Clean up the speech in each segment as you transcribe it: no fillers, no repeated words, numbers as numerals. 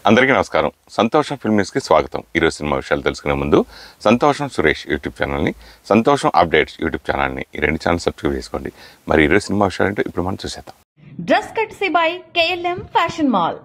అందరికీ నమస్కారం. సంతోషం ఫిల్మ్ న్యూస్కి స్వాగతం. ఈరోజు సినిమా విషయాలు తెలుసుకునే ముందు సంతోషం సురేష్ యూట్యూబ్ ఛానల్ని, సంతోషం అప్డేట్స్ యూట్యూబ్ ఛానల్ని ఈ రెండు ఛానల్ సబ్స్క్రైబ్ చేసుకోండి. మరి ఈరోజు సినిమా విషయాలు ఏంటో ఇప్పుడు మనం చూసేద్దాం. Dress courtesy by KLM fashion mall.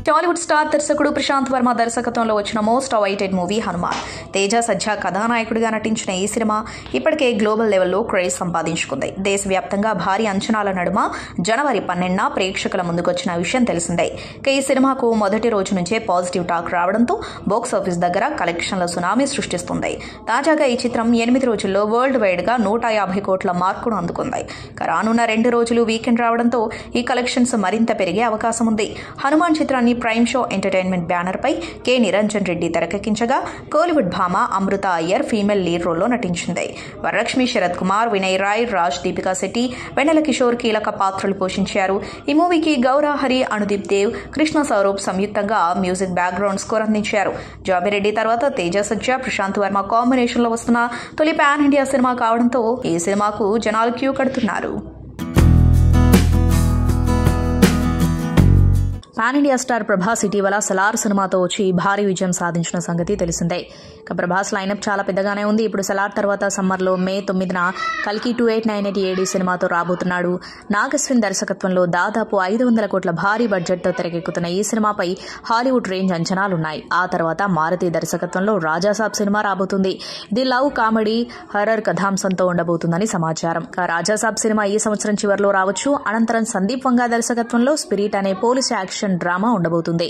Tollywood star దర్శకుడు ప్రశాంత్ వర్మ దర్శకత్వంలో వచ్చిన most awaited movie Hanuman. Teja Sajja కథానాయకుడిగా నటించిన ఈ సినిమా ఇప్పటికే గ్లోబల్ లెవెల్లో క్రేజ్ సంపాదించుకుంది. దేశవ్యాప్తంగా భారీ అంచనాల నడుమ జనవరి 12న ప్రేక్షకుల ముందుకొచ్చిన విషయం తెలిసిందే. ఈ సినిమాకు మొదటి రోజు నుంచే పాజిటివ్ టాక్ రావడంతో బాక్స్ ఆఫీస్ దగ్గర కలెక్షన్ల సునామీ సృష్టిస్తుంది. తాజాగా ఈ చిత్రం 8 రోజుల్లో వరల్డ్ వైడ్ గా 150 కోట్ల మార్కును అందుకుంది. రానున్న 2 రోజులు వీకెండ్ రావడంతో ఈ కలెక్షన్స్ మరింత పెరిగే అవకాశం ఉంది. హనుమాన్ చిత్రాన్ని ప్రైమ్ షో ఎంటర్టైన్మెంట్ బ్యానర్ పై కె నిరంజన్ రెడ్డి తెరకెక్కించగా కోలీవుడ్ భామ అమృత అయ్యర్ ఫీమేల్ లీడ్ రోల్లో నటించింది. వరలక్ష్మి, శరత్ కుమార్, వినయ్ రాయ్, రాజ్, దీపికా శెట్టి, వెన్నెల కిషోర్ కీలక పాత్రలు పోషించారు. ఈ మూవీకి గౌరా హరి, అనుదీప్ దేవ్, కృష్ణ స్వరూప్ సంయుక్తంగా మ్యూజిక్ బ్యాక్గ్రౌండ్ స్కోర్ అందించారు. జాబిరెడ్డి తర్వాత తేజ సజ్జా, ప్రశాంత్ వర్మ కాంబినేషన్ లో వస్తున్న తొలి పాన్ ఇండియా సినిమా కావడంతో ఈ సినిమాకు జనాలు క్యూ కడుతున్నారు. పాన్ ఇండియా స్టార్ ప్రభాస్ ఇటీవల సలార్ సినిమాతో వచ్చి భారీ విజయం సాధించిన సంగతి తెలిసిందే. ఇక ప్రభాస్ లైనప్ చాలా పెద్దగానే ఉంది. ఇప్పుడు సలార్ తర్వాత సమ్మర్లో మే 9న కల్కి 2898 AD సినిమాతో రాబోతున్నాడు. నాగస్విన్ దర్శకత్వంలో దాదాపు 500 కోట్ల భారీ బడ్జెట్తో తెరకెక్కుతున్న ఈ సినిమాపై హాలీవుడ్ రేంజ్ అంచనాలున్నాయి. ఆ తర్వాత మారుతి దర్శకత్వంలో రాజాసాబ్ సినిమా రాబోతుంది. ఇది లవ్, కామెడీ, హర్రర్ కథాంశంతో ఉండబోతుందని సమాచారం. రాజాసాబ్ సినిమా ఈ సంవత్సరం చివరిలో రావచ్చు. అనంతరం సందీప్ వంగా దర్శకత్వంలో స్పిరిట్ అనే పోలీస్ యాక్షన్ డ్రామా ఉండబోతుంది.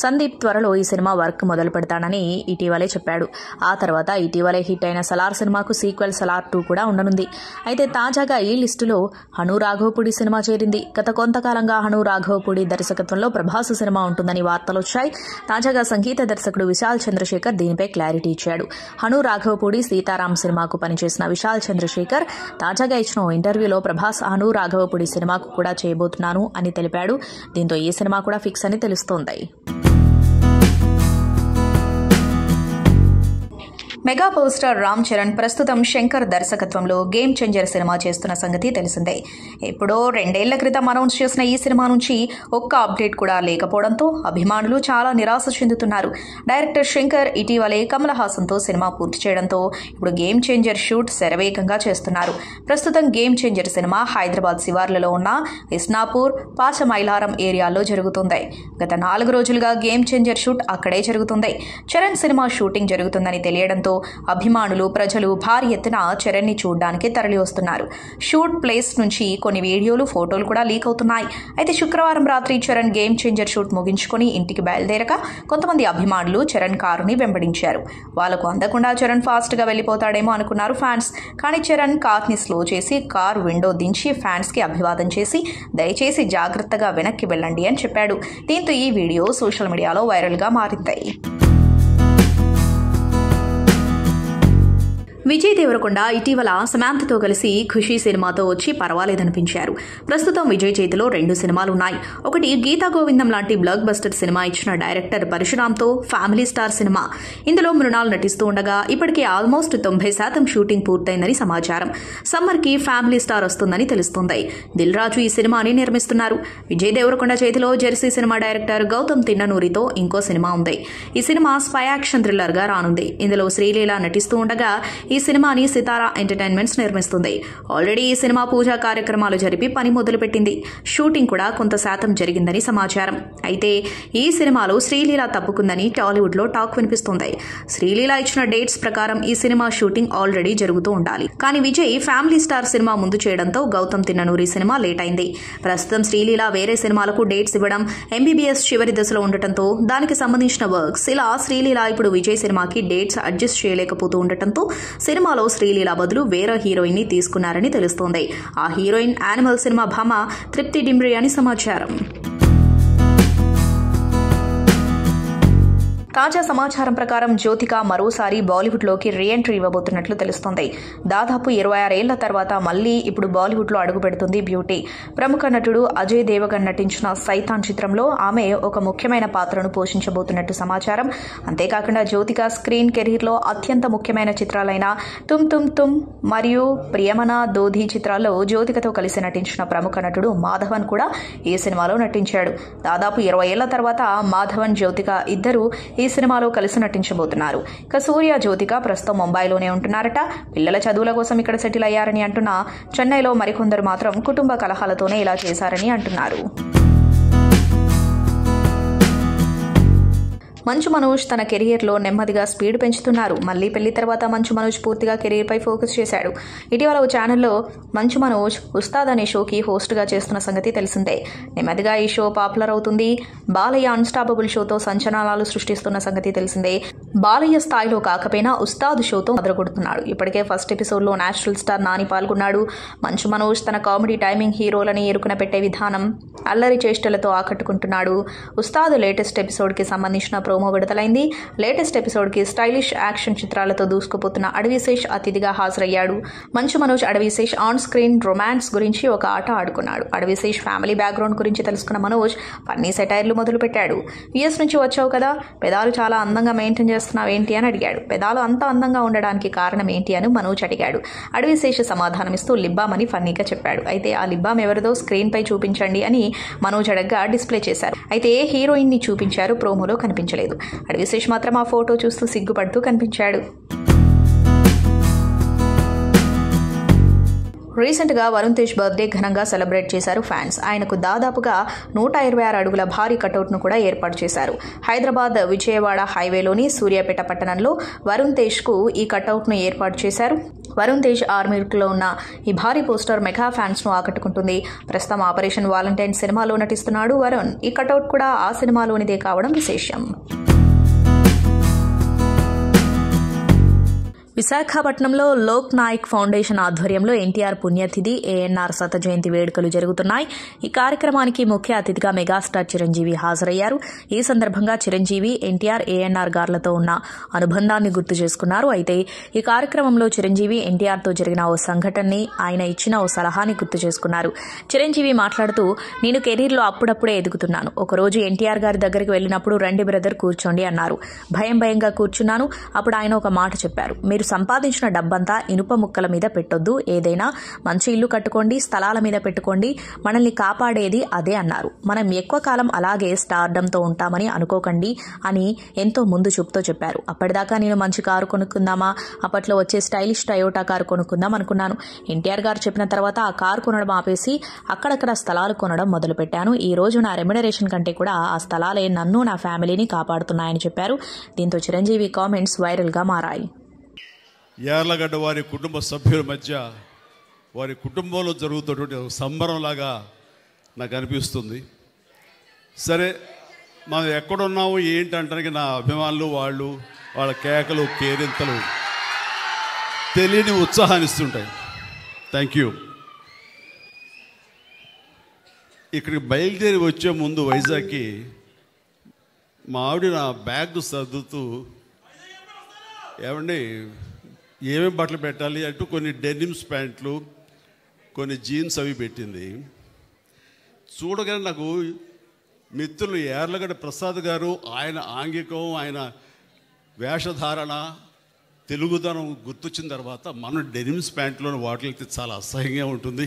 సందీప్ త్వరలో ఈ సినిమా వర్క్ మొదలు పెడతానని ఇటీవలే చెప్పాడు. ఆ తర్వాత ఇటీవలే హిట్ అయిన సలార్ సినిమాకు సీక్వెల్ సలార్ 2 కూడా ఉండనుంది. అయితే తాజాగా ఈ లిస్టులో హను రాఘవపూడి సినిమా చేరింది. గత కొంతకాలంగా హను రాఘవపూడి దర్శకత్వంలో ప్రభాస్ సినిమా ఉంటుందని వార్తలు వచ్చాయి. తాజాగా సంగీత దర్శకుడు విశాల్ చంద్రశేఖర్ దీనిపై క్లారిటీ ఇచ్చాడు. హను రాఘవపూడి సీతారాం సినిమాకు పనిచేసిన విశాల్ చంద్రశేఖర్ తాజాగా ఇచ్చిన ఇంటర్వ్యూలో ప్రభాస్ హను రాఘవపూడి సినిమాకు కూడా చేయబోతున్నాను అని తెలిపాడు. దీంతో ఈ సినిమా కూడా ఫిక్స్ అని తెలుస్తోంది. Mega power star Ram Charan ప్రస్తుతం శంకర్ దర్శకత్వంలో గేమ్ చేంజర్ సినిమా చేస్తున్న సంగతి తెలిసిందే. ఎప్పుడో 2 ఏళ్ల క్రితం అనౌన్స్ చేసిన ఈ సినిమా నుంచి ఒక్క అప్డేట్ కూడా లేకపోవడంతో అభిమానులు చాలా నిరాశ చెందుతున్నారు. డైరెక్టర్ శంకర్ ఇటీవలే కమల్ హాసన్తో సినిమా పూర్తి చేయడంతో ఇప్పుడు గేమ్ చేంజర్ షూట్ శరవేగంగా చేస్తున్నారు. ప్రస్తుతం గేమ్ చేంజర్ సినిమా హైదరాబాద్ శివార్లలో ఉన్న ఇస్నాపూర్, పాచమైలారం ఏరియాలో జరుగుతుంది. గత 4 రోజులుగా గేమ్ చేంజర్ షూట్ అక్కడే జరుగుతుంది. చరణ్ సినిమా షూటింగ్ జరుగుతుందని తెలియడంతో అభిమానులు, ప్రజలు భారీ ఎత్తున చరణ్ ని చూడడానికి తరలి వస్తున్నారు. షూట్ ప్లేస్ నుంచి కొన్ని వీడియోలు, ఫోటోలు కూడా లీక్ అవుతున్నాయి. అయితే శుక్రవారం రాత్రి చరణ్ గేమ్ చేంజర్ షూట్ ముగించుకొని ఇంటికి బయలుదేరక కొంతమంది అభిమానులు చరణ్ కారుని వెంబడించారు. వాళ్లకు అందకుండా చరణ్ ఫాస్ట్ గా వెళ్లిపోతాడేమో అనుకున్నారు ఫ్యాన్స్. కానీ చరణ్ కార్ ని స్లో చేసి కారు విండో దించి ఫ్యాన్స్ కి అభివాదం చేసి దయచేసి జాగ్రత్తగా వెనక్కి వెళ్ళండి అని చెప్పాడు. దీంతో ఈ వీడియో సోషల్ మీడియాలో వైరల్ గా మారింది. విజయ్ దేవరకొండ ఇటీవల సమాంతతో కలిసి ఖుషీ సినిమాతో వచ్చి పర్వాలేదనిపించారు. ప్రస్తుతం విజయ్ చేతిలో 2 సినిమాలు ఉన్నాయి. ఒకటి గీతా గోవిందం లాంటి బ్లాక్ బస్టర్ సినిమా ఇచ్చిన డైరెక్టర్ పరశురామ్తో ఫ్యామిలీ స్టార్ సినిమా. ఇందులో మృణాల్ నటిస్తూ ఉండగా ఇప్పటికే ఆల్మోస్ట్ 90% షూటింగ్ పూర్తయిందని సమాచారం. సమ్మర్ కి ఫ్యామిలీ స్టార్ వస్తుందని తెలుస్తోంది. దిల్ రాజు ఈ సినిమాని నిర్మిస్తున్నారు. విజయ్ దేవరకొండ చేతిలో జెర్సీ సినిమా డైరెక్టర్ గౌతమ్ తిన్ననూరితో ఇంకో సినిమా ఉంది. ఈ సినిమా స్పై యాక్షన్ థ్రిల్లర్ గా రానుంది. ఇందులో శ్రీలీల నటిస్తూ ఉండగా ఈ సినిమాని సితారా ఎంటర్టైన్మెంట్స్ నిర్మిస్తుంది. ఆల్రెడీ ఈ సినిమా పూజా కార్యక్రమాలు జరిపి పని మొదలుపెట్టింది. షూటింగ్ కూడా కొంత శాతం జరిగిందని సమాచారం. అయితే ఈ సినిమాలో శ్రీలీల తప్పుకుందని టాలీవుడ్ లో టాక్ వినిపిస్తుంది. శ్రీలీల ఇచ్చిన డేట్స్ ప్రకారం ఈ సినిమా షూటింగ్ ఆల్రెడీ జరుగుతూ ఉండాలి. కానీ విజయ్ ఫ్యామిలీ స్టార్ సినిమా ముందు చేయడంతో గౌతమ్ తిన్ననూరి సినిమా లేట్ అయింది. ప్రస్తుతం శ్రీలీల వేరే సినిమాలకు డేట్స్ ఇవ్వడం, MBBS చివరి దశలో ఉండటంతో దానికి సంబంధించిన వర్క్స్, ఇలా శ్రీలీల ఇప్పుడు విజయ్ సినిమాకి డేట్స్ అడ్జస్ట్ చేయలేకపోతూ ఉండటంతో సినిమాలో శ్రీలీల బదులు వేరే హీరోయిన్ ని తీసుకున్నారని తెలుస్తోంది. ఆ హీరోయిన్ యానిమల్ సినిమా భామ తృప్తి డిమ్రీ అని సమాచారం. తాజా సమాచారం ప్రకారం జ్యోతిక మరోసారి బాలీవుడ్లోకి రీఎంట్రీ ఇవ్వబోతున్నట్లు తెలుస్తోంది. దాదాపు 26 ఏళ్ల తర్వాత మళ్లీ ఇప్పుడు బాలీవుడ్లో అడుగుపెడుతుంది బ్యూటీ. ప్రముఖ నటుడు అజయ్ దేవగన్ నటించిన సైతాన్ చిత్రంలో ఆమె ఒక ముఖ్యమైన పాత్రను పోషించబోతున్నట్టు సమాచారం. అంతేకాకుండా జ్యోతిక స్క్రీన్ కెరీర్లో అత్యంత ముఖ్యమైన చిత్రాలైన తుమ్ తుమ్ తుమ్ మరియు ప్రియమనా దోధి చిత్రాల్లో జ్యోతికతో కలిసి నటించిన ప్రముఖ నటుడు మాధవన్ కూడా ఈ సినిమాలో నటించాడు. దాదాపు 20 ఏళ్ల తర్వాత మాధవన్, జ్యోతిక ఇద్దరు ఈ సినిమాలో కలిసి నటించబోతున్నారు. ఇక సూర్య, జ్యోతిక ప్రస్తుతం ముంబైలోనే ఉంటున్నారట. పిల్లల చదువుల కోసం ఇక్కడ సెటిల్ అయ్యారని అంటున్నా చెన్నైలో మరికొందరు మాత్రం కుటుంబ కలహాలతోనే ఇలా చేశారని అంటున్నారు. మంచు మనోజ్ తన కెరియర్లో నెమ్మదిగా స్పీడ్ పెంచుతున్నారు. మళ్లీ పెళ్లి తర్వాత మంచు మనోజ్ పూర్తిగా కెరియర్పై ఫోకస్ చేశాడు. ఇటీవల ఓ ఛానల్లో మంచు మనోజ్ ఉస్తాద్ అనే షోకి హోస్ట్గా చేస్తున్న సంగతి తెలిసిందే. నెమ్మదిగా ఈ షో పాపులర్ అవుతుంది. బాలయ్య అన్స్టాపబుల్ షోతో సంచలనాలు సృష్టిస్తున్న సంగతి తెలిసిందే. బాలయ్య స్థాయిలో కాకపోయినా ఉస్తాద్ షోతో మొదలుకొడుతున్నాడు. ఇప్పటికే ఫస్ట్ ఎపిసోడ్లో నేచురల్ స్టార్ నాని పాల్గొన్నాడు. మంచు మనోజ్ తన కామెడీ టైమింగ్ హీరోలని ఎరుకున పెట్టే విధానం, అల్లరి చేష్టలతో ఆకట్టుకుంటున్నాడు. ఉస్తాద్ లేటెస్ట్ ఎపిసోడ్కి సంబంధించిన ప్రోమో విడుదలైంది. లేటెస్ట్ ఎపిసోడ్కి స్టైలిష్ యాక్షన్ చిత్రాలతో దూసుకుపోతున్న అడవిశేష్ అతిథిగా హాజరయ్యాడు. Manchu Manoj Adivi Sesh on screen romance గురించి ఒక ఆట ఆడుకున్నాడు. అడవిశేష్ ఫ్యామిలీ బ్యాక్గ్రౌండ్ గురించి తెలుసుకున్న మనోజ్ ఫన్నీ సెటైర్లు మొదలుపెట్టాడు. యుఎస్ నుంచి వచ్చావు కదా, పెదాలు చాలా అందంగా మెయింటైన్ చేస్తున్నావు ఏంటి అని అడిగాడు. పెదాలు అంత అందంగా ఉండడానికి కారణం ఏంటి అని మనోజ్ అడిగాడు. అడవిశేష్ సమాధానమిస్తూ లిబ్బామ్ అని ఫన్నీగా చెప్పాడు. అయితే ఆ లిబ్బామ్ ఎవరిదో స్క్రీన్ పై చూపించండి అని మనోజ్ అడగ్గా డిస్ప్లే చేశారు. అయితే ఏ హీరోయిన్ ని చూపించారు, ప్రోమోలో కనిపించలేదు. అడవిశేష్ మాత్రం ఆ ఫోటో చూస్తూ సిగ్గుపడుతూ కనిపించాడు. రీసెంట్గా వరుణ్ తేజ్ బర్త్డే ఘనంగా సెలబ్రేట్ చేశారు ఫ్యాన్స్. ఆయనకు దాదాపుగా 126 అడుగుల భారీ కటౌట్ను కూడా ఏర్పాటు చేశారు. హైదరాబాద్ విజయవాడ హైవేలోని సూర్యాపేట పట్టణంలో వరుణ్ తేజ్కు ఈ కటౌట్ను ఏర్పాటు చేశారు. వరుణ్ తేజ్ ఆర్మీలో ఉన్న ఈ భారీ పోస్టర్ మెగా ఫ్యాన్స్ను ఆకట్టుకుంటుంది. ప్రస్తుతం ఆపరేషన్ వాలంటైన్ సినిమాలో నటిస్తున్నాడు వరుణ్. ఈ కటౌట్ కూడా ఆ సినిమాలోనిదే కావడం విశేషం. విశాఖపట్నంలో లోక్ నాయక్ ఫౌండేషన్ ఆధ్వర్యంలో ఎన్టీఆర్ పుణ్యతిథి ఏఎన్ఆర్ శత జయంతి వేడుకలు జరుగుతున్నాయి. ఈ కార్యక్రమానికి ముఖ్య అతిథిగా మెగాస్టార్ చిరంజీవి హాజరయ్యారు. ఈ సందర్భంగా చిరంజీవి ఎన్టీఆర్ ఏఎన్ఆర్ గార్లతో ఉన్న అనుబంధాన్ని గుర్తు చేసుకున్నారు. అయితే ఈ కార్యక్రమంలో చిరంజీవి ఎన్టీఆర్తో జరిగిన ఓ సంఘటనని, ఆయన ఇచ్చిన ఓ సలహాని గుర్తు చేసుకున్నారు. చిరంజీవి మాట్లాడుతూ, నేను కెరీర్లో అప్పుడప్పుడే ఎదుగుతున్నాను. ఒకరోజు ఎన్టీఆర్ గారి దగ్గరికి వెళ్ళినప్పుడు రండి బ్రదర్ కూర్చోండి అన్నారు. భయంగా కూర్చున్నాను. అప్పుడు ఆయన ఒక మాట చెప్పారు, మీరు సంపాదించిన డబ్బంతా ఇనుప ముక్కల మీద పెట్టొద్దు, ఏదైనా మంచి ఇల్లు కట్టుకోండి, స్థలాల మీద పెట్టుకోండి, మనల్ని కాపాడేది అదే అన్నారు. మనం ఎక్కువ కాలం అలాగే స్టార్డంతో ఉంటామని అనుకోకండి అని ఎంతో ముందు చూపుతో చెప్పారు. అప్పటిదాకా నేను మంచి కారు కొనుక్కుందామా, అప్పట్లో వచ్చే స్టైలిష్ టయోటా కారు కొనుక్కుందాం అనుకున్నాను. ఎన్టీఆర్ గారు చెప్పిన తర్వాత ఆ కారు కొనడం ఆపేసి అక్కడక్కడ స్థలాలు కొనడం మొదలుపెట్టాను. ఈ రోజు నా రెమ్యునరేషన్ కంటే కూడా ఆ స్థలాలే నన్ను, నా ఫ్యామిలీని కాపాడుతున్నాయని చెప్పారు. దీంతో చిరంజీవి కామెంట్స్ వైరల్గా మారాయి. యార్లగడ్డ వారి కుటుంబ సభ్యుల మధ్య వారి కుటుంబంలో జరుగుతున్నటువంటి సంబరంలాగా నాకు అనిపిస్తుంది. సరే, మనం ఎక్కడున్నాము ఏంటంటానికి నా అభిమానులు వాళ్ళ కేకలు, కేరింతలు తెలియని ఉత్సాహాన్ని ఇస్తుంటాయి. Thank you. ఇక్కడికి బయలుదేరి వచ్చే ముందు వైజాగ్కి మా ఆవిడ నా బ్యాగ్ సర్దుతూ, ఏమండి ఏమేమి బట్టలు పెట్టాలి అంటూ కొన్ని డెనిమ్స్ ప్యాంట్లు, కొన్ని జీన్స్ అవి పెట్టింది. చూడగానే నాకు మిత్రులు యార్లగడ్డ ప్రసాద్ గారు, ఆయన ఆంగికం, ఆయన వేషధారణ, తెలుగుదనం గుర్తొచ్చిన తర్వాత మనం డెనిమ్స్ ప్యాంట్లోని వాటికి వెళ్తే చాలా అసహ్యంగా ఉంటుంది,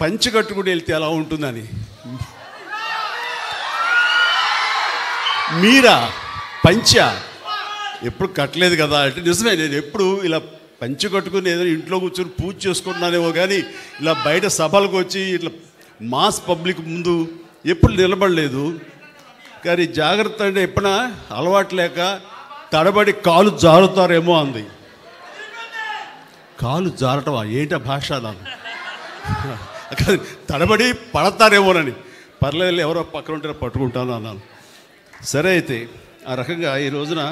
పంచి కట్టుకుని వెళ్తే ఎలా ఉంటుందని. మీరా పంచా ఎప్పుడు కట్టలేదు కదా అంటే నిజమే. నేను ఎప్పుడు ఇలా పంచి కట్టుకుని ఏదైనా ఇంట్లో కూర్చొని పూజ చేసుకుంటున్నానేమో కానీ ఇలా బయట సభలకు వచ్చి ఇట్లా మాస్ పబ్లిక్ ముందు ఎప్పుడు నిలబడలేదు. కానీ జాగ్రత్త అంటే ఎప్పుడైనా అలవాటు లేక తడబడి కాలు జారుతారేమో అంది. కాలు జారటమా ఏంటి భాష? తడబడి పడతారేమోనని. పర్లేదు, ఎవరో పక్కన ఉంటే పట్టుకుంటాను అన్నాను. సరే, అయితే ఆ రకంగా ఈ రోజున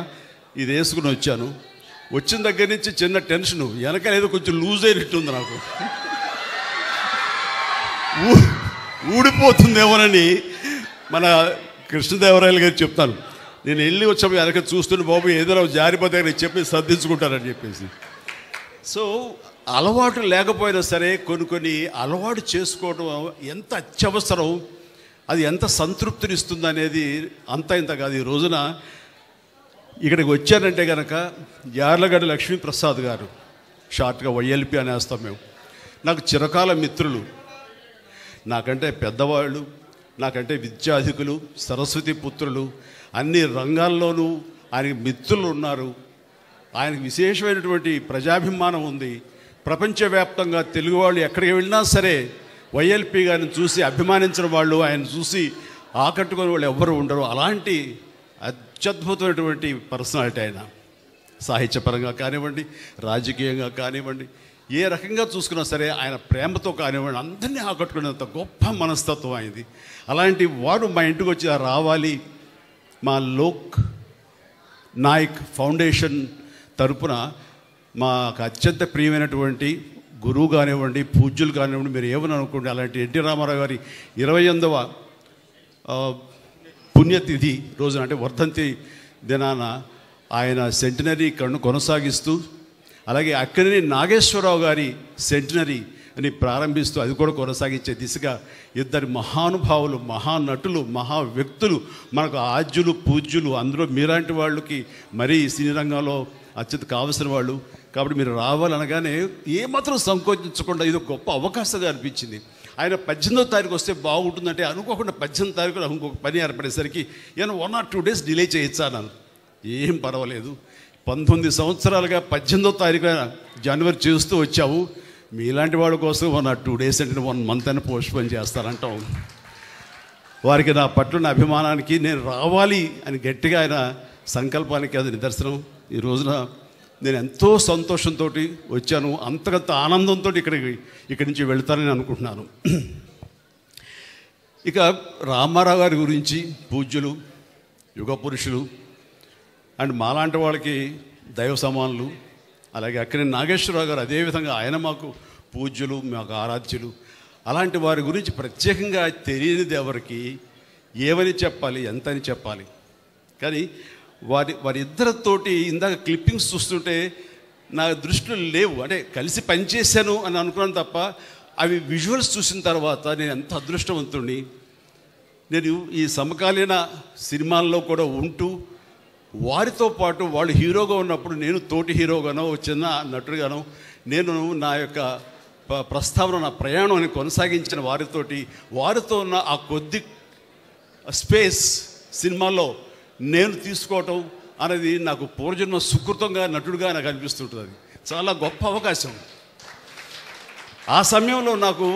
ఇది వేసుకుని వచ్చాను. వచ్చిన దగ్గర నుంచి చిన్న టెన్షను, వెనకాల ఏదో కొంచెం లూజ్ అయినట్టుంది నాకు, ఊడిపోతుందేమోనని మన కృష్ణదేవరాయలు గారు చెప్తాను. నేను వెళ్ళి వచ్చాము వెనక చూస్తున్న బాబు ఏదైనా జారిపోతే నేను చెప్పి సర్దించుకుంటానని చెప్పేసి. సో అలవాటు లేకపోయినా సరే కొన్ని అలవాటు చేసుకోవడం ఎంత అత్యవసరం, అది ఎంత సంతృప్తినిస్తుంది అనేది అంత ఇంత కాదు. ఈ రోజున ఇక్కడికి వచ్చానంటే కనుక యార్లగడ్డ లక్ష్మీప్రసాద్ గారు, షార్ట్గా వైఎల్పి అనేస్తాం మేము, నాకు చిరకాల మిత్రులు, నాకంటే పెద్దవాళ్ళు, నాకంటే విద్యాధికులు, సరస్వతి పుత్రులు, అన్ని రంగాల్లోనూ ఆయనకి మిత్రులు ఉన్నారు. ఆయనకు విశేషమైనటువంటి ప్రజాభిమానం ఉంది. ప్రపంచవ్యాప్తంగా తెలుగు వాళ్ళు ఎక్కడికి వెళ్ళినా సరే వైఎల్పి గారిని చూసి అభిమానించిన వాళ్ళు, ఆయన చూసి ఆకట్టుకునే వాళ్ళు ఎవ్వరూ ఉండరు. అలాంటి అత్యద్భుతమైనటువంటి పర్సనాలిటీ ఆయన. సాహిత్యపరంగా కానివ్వండి, రాజకీయంగా కానివ్వండి, ఏ రకంగా చూసుకున్నా సరే ఆయన ప్రేమతో కానివ్వండి అందరినీ ఆకట్టుకునేంత గొప్ప మనస్తత్వం అయింది. అలాంటి వాడు మా ఇంటికి వచ్చి రావాలి, మా లోక్ నాయక్ ఫౌండేషన్ తరపున మాకు అత్యంత ప్రియమైనటువంటి గురువు కానివ్వండి, పూజ్యులు కానివ్వండి, మీరు ఏమని అనుకోండి, అలాంటి ఎన్టీ రామారావు గారి 28వ పుణ్యతిథి రోజున, అంటే వర్ధంతి దినాన ఆయన సెంటినరీ కొనసాగిస్తూ, అలాగే అక్కినేని నాగేశ్వరరావు గారి సెంటినరీ అని ప్రారంభిస్తూ అది కూడా కొనసాగించే దిశగా ఇద్దరు మహానుభావులు, మహానటులు, మహా వ్యక్తులు, మనకు ఆద్యులు, పూజ్యులు, అందులో మీలాంటి వాళ్ళకి మరీ సినీ రంగంలో అత్యంత కావలసిన వాళ్ళు. కాబట్టి మీరు రావాలనగానే ఏమాత్రం సంకోచించకుండా ఇది ఒక గొప్ప అవకాశంగా అనిపించింది. ఆయన 18వ తారీఖు వస్తే బాగుంటుందంటే అనుకోకుండా 18వ తారీఖున ఇంకొక పని ఏర్పడేసరికి నేను 1 or 2 days డిలే చేయొచ్చా అన్నాను. ఏం పర్వాలేదు, 19 సంవత్సరాలుగా 18వ తారీఖున జనవరి చేస్తూ వచ్చావు, మీలాంటి వాళ్ళ కోసం 1 or 2 days అంటే 1 month అని పోస్ట్పోన్ చేస్తారంటాం. వారికి నా పట్ల నా అభిమానానికి నేను రావాలి అని గట్టిగా ఆయన సంకల్పానికి అది నిదర్శనం. ఈ రోజున నేను ఎంతో సంతోషంతో వచ్చాను, అంతకంత ఆనందంతో ఇక్కడి నుంచి వెళ్తానని అనుకుంటున్నాను. ఇక రామారావు గారి గురించి పూజ్యులు, యుగ పురుషులు అండ్ మాలాంటి వాళ్ళకి దైవ సమానులు, అలాగే అక్కినేని నాగేశ్వరరావు గారు అదేవిధంగా ఆయన మాకు పూజ్యులు, మాకు ఆరాధ్యులు. అలాంటి వారి గురించి ప్రత్యేకంగా తెలియనిది ఎవరికి, ఏమని చెప్పాలి, ఎంతని చెప్పాలి. కానీ వారిద్దరితోటి ఇందాక క్లిప్పింగ్స్ చూస్తుంటే నా దృష్టిలో లేవు, అంటే కలిసి పనిచేశాను అని అనుకున్నాను తప్ప అవి విజువల్స్ చూసిన తర్వాత నేను ఎంత అదృష్టవంతుడిని. నేను ఈ సమకాలీన సినిమాల్లో కూడా ఉంటూ వారితో పాటు వాళ్ళు హీరోగా ఉన్నప్పుడు నేను తోటి హీరోగానో చిన్న నటుడుగానో నేను నా యొక్క ప్రస్తావన, నా ప్రయాణాన్ని కొనసాగించిన వారితో ఉన్న ఆ కొద్ది స్పేస్ సినిమాలో నేను తీసుకోవటం అనేది నాకు పూర్వజన్మ సుకృతంగా నటుడుగా నాకు అనిపిస్తుంటుంది. చాలా గొప్ప అవకాశం. ఆ సమయంలో నాకు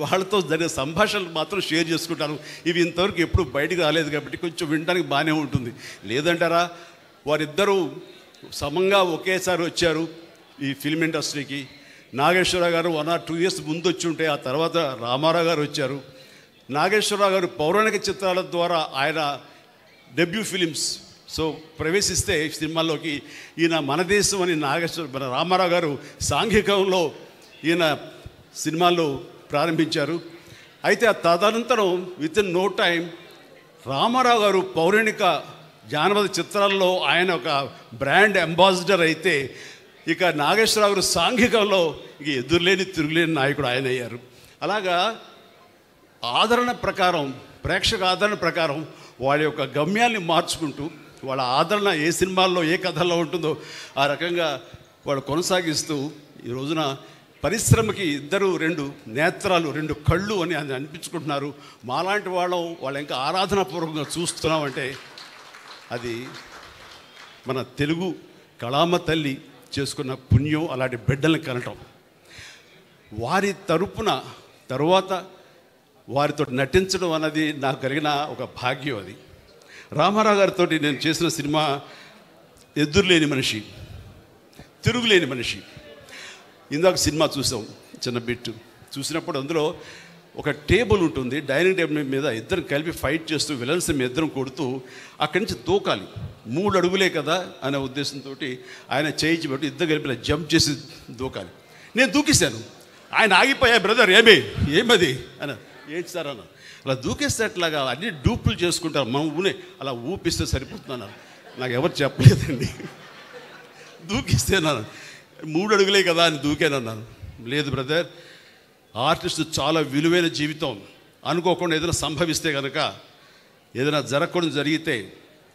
వాళ్ళతో జరిగే సంభాషణలు మాత్రం షేర్ చేసుకుంటాను. ఇవి ఇంతవరకు ఎప్పుడు బయటికి రాలేదు కాబట్టి కొంచెం వినడానికి బాగానే ఉంటుంది. లేదంటారా, వారిద్దరూ సమంగా ఒకేసారి వచ్చారు ఈ ఫిల్మ్ ఇండస్ట్రీకి. నాగేశ్వరరావు గారు 1 or 2 years ముందు వచ్చి ఉంటే ఆ తర్వాత రామారావు గారు వచ్చారు. నాగేశ్వరరావు గారు పౌరాణిక చిత్రాల ద్వారా ఆయన డెబ్యూ ఫిలిమ్స్ ప్రవేశిస్తే సినిమాల్లోకి ఈయన మన దేశం అని మన రామారావు గారు సాంఘికంలో ఈయన సినిమాల్లో ప్రారంభించారు. అయితే ఆ తదనంతరం వితిన్ నో టైం రామారావు గారు పౌరాణిక జానపద చిత్రాల్లో ఆయన ఒక బ్రాండ్ అంబాసిడర్ అయితే, ఇక నాగేశ్వరరావు గారు సాంఘికంలో ఇక ఎదురులేని తిరుగులేని నాయకుడు ఆయన అయ్యారు. అలాగా ఆదరణ ప్రకారం, ప్రేక్షక ఆదరణ ప్రకారం వాళ్ళ యొక్క గమ్యాల్ని మార్చుకుంటూ వాళ్ళ ఆదరణ ఏ సినిమాల్లో ఏ కథల్లో ఉంటుందో ఆ రకంగా వాళ్ళు కొనసాగిస్తూ ఈ రోజున పరిశ్రమకి ఇద్దరు 2 నేత్రాలు, 2 కళ్ళు అని అనిపించుకుంటున్నారు. మాలాంటి వాళ్ళు ఇంకా ఆరాధనాపూర్వకంగా చూస్తున్నామంటే అది మన తెలుగు కళామ తల్లి చేసుకున్న పుణ్యం. అలాంటి బిడ్డల్ని కనటం, వారి తరపున తరువాత వారితో నటించడం అన్నది నాకు కలిగిన ఒక భాగ్యం. అది రామారావు గారితో నేను చేసిన సినిమా ఎదురులేని మనిషి, తిరుగులేని మనిషి. ఇందాక సినిమా చూసాం, చిన్న బిట్ చూసినప్పుడు అందులో ఒక టేబుల్ ఉంటుంది, డైనింగ్ టేబుల్ మీద ఇద్దరు కలిపి ఫైట్ చేస్తూ విలన్స్ మీ ఇద్దరం కొడుతూ అక్కడి నుంచి దూకాలి. 3 అడుగులే కదా అనే ఉద్దేశంతో ఆయన చేయించి పెట్టి ఇద్దరు కలిపి జంప్ చేసి దూకాలి. నేను దూకేశాను. ఆయన ఆగిపోయా, బ్రదర్ ఏమది అని ఏంటి సార్ అన్న, అలా దూకేస్తే అట్లాగా అన్ని డూపులు చేసుకుంటారు, మనం అలా ఊపిస్తే సరిపోతున్నాను. నాకు ఎవరు చెప్పలేదండి. దూకిస్తేనాను 3 అడుగులే కదా అని దూకేనన్నాను. లేదు బ్రదర్, ఆర్టిస్ట్ చాలా విలువైన జీవితం. అనుకోకుండా ఏదైనా సంభవిస్తే కనుక, ఏదైనా జరగకుండా జరిగితే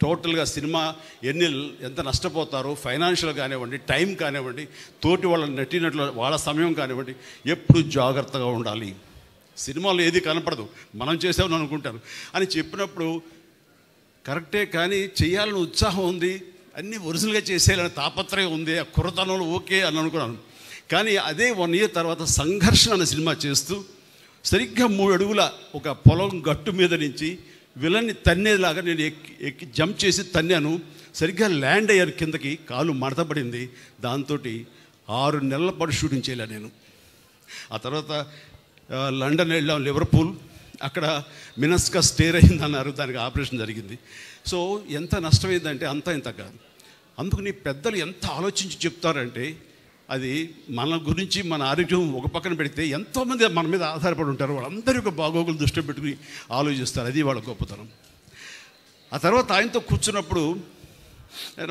టోటల్గా సినిమా ఎంత నష్టపోతారో, ఫైనాన్షియల్ కానివ్వండి, టైం కానివ్వండి, తోటి వాళ్ళ నటినట్లు వాళ్ళ సమయం కానివ్వండి, ఎప్పుడు జాగ్రత్తగా ఉండాలి. సినిమాలో ఏది కనపడదు, మనం చేసామని అనుకుంటారు అని చెప్పినప్పుడు కరెక్టే, కానీ చేయాలని ఉత్సాహం ఉంది, అన్నీ ఒరిజినల్గా చేసేయాలని తాపత్రయం ఉంది, ఆ కుర్రతనంలో ఓకే అని అనుకున్నాను. కానీ అదే 1 year తర్వాత సంఘర్షణ అనే సినిమా చేస్తూ సరిగ్గా 3 అడుగుల ఒక పొలం గట్టు మీద నుంచి విలన్ని తన్నేలాగా నేను ఎక్కి జంప్ చేసి తన్నాను. సరిగ్గా ల్యాండ్ అయ్యాను కిందకి, కాలు మడతపడింది. దాంతో 6 నెలల పాటు షూటింగ్ చేయలేను నేను. ఆ తర్వాత లండన్ వెళ్ళాం, లివర్పూల్, అక్కడ మినస్కా స్టేర్ అయిందన్నారు, దానికి ఆపరేషన్ జరిగింది. సో ఎంత నష్టమైందంటే ఇంత కాదు. అందుకని పెద్దలు ఎంత ఆలోచించి చెప్తారంటే, అది మన గురించి మన ఆరోగ్యం ఒక పక్కన పెడితే ఎంతోమంది మన మీద ఆధారపడి ఉంటారు, వాళ్ళందరి యొక్క బాగోగులు దృష్టిలో పెట్టుకుని ఆలోచిస్తారు. అది వాళ్ళ గొప్పతనం. ఆ తర్వాత ఆయనతో కూర్చున్నప్పుడు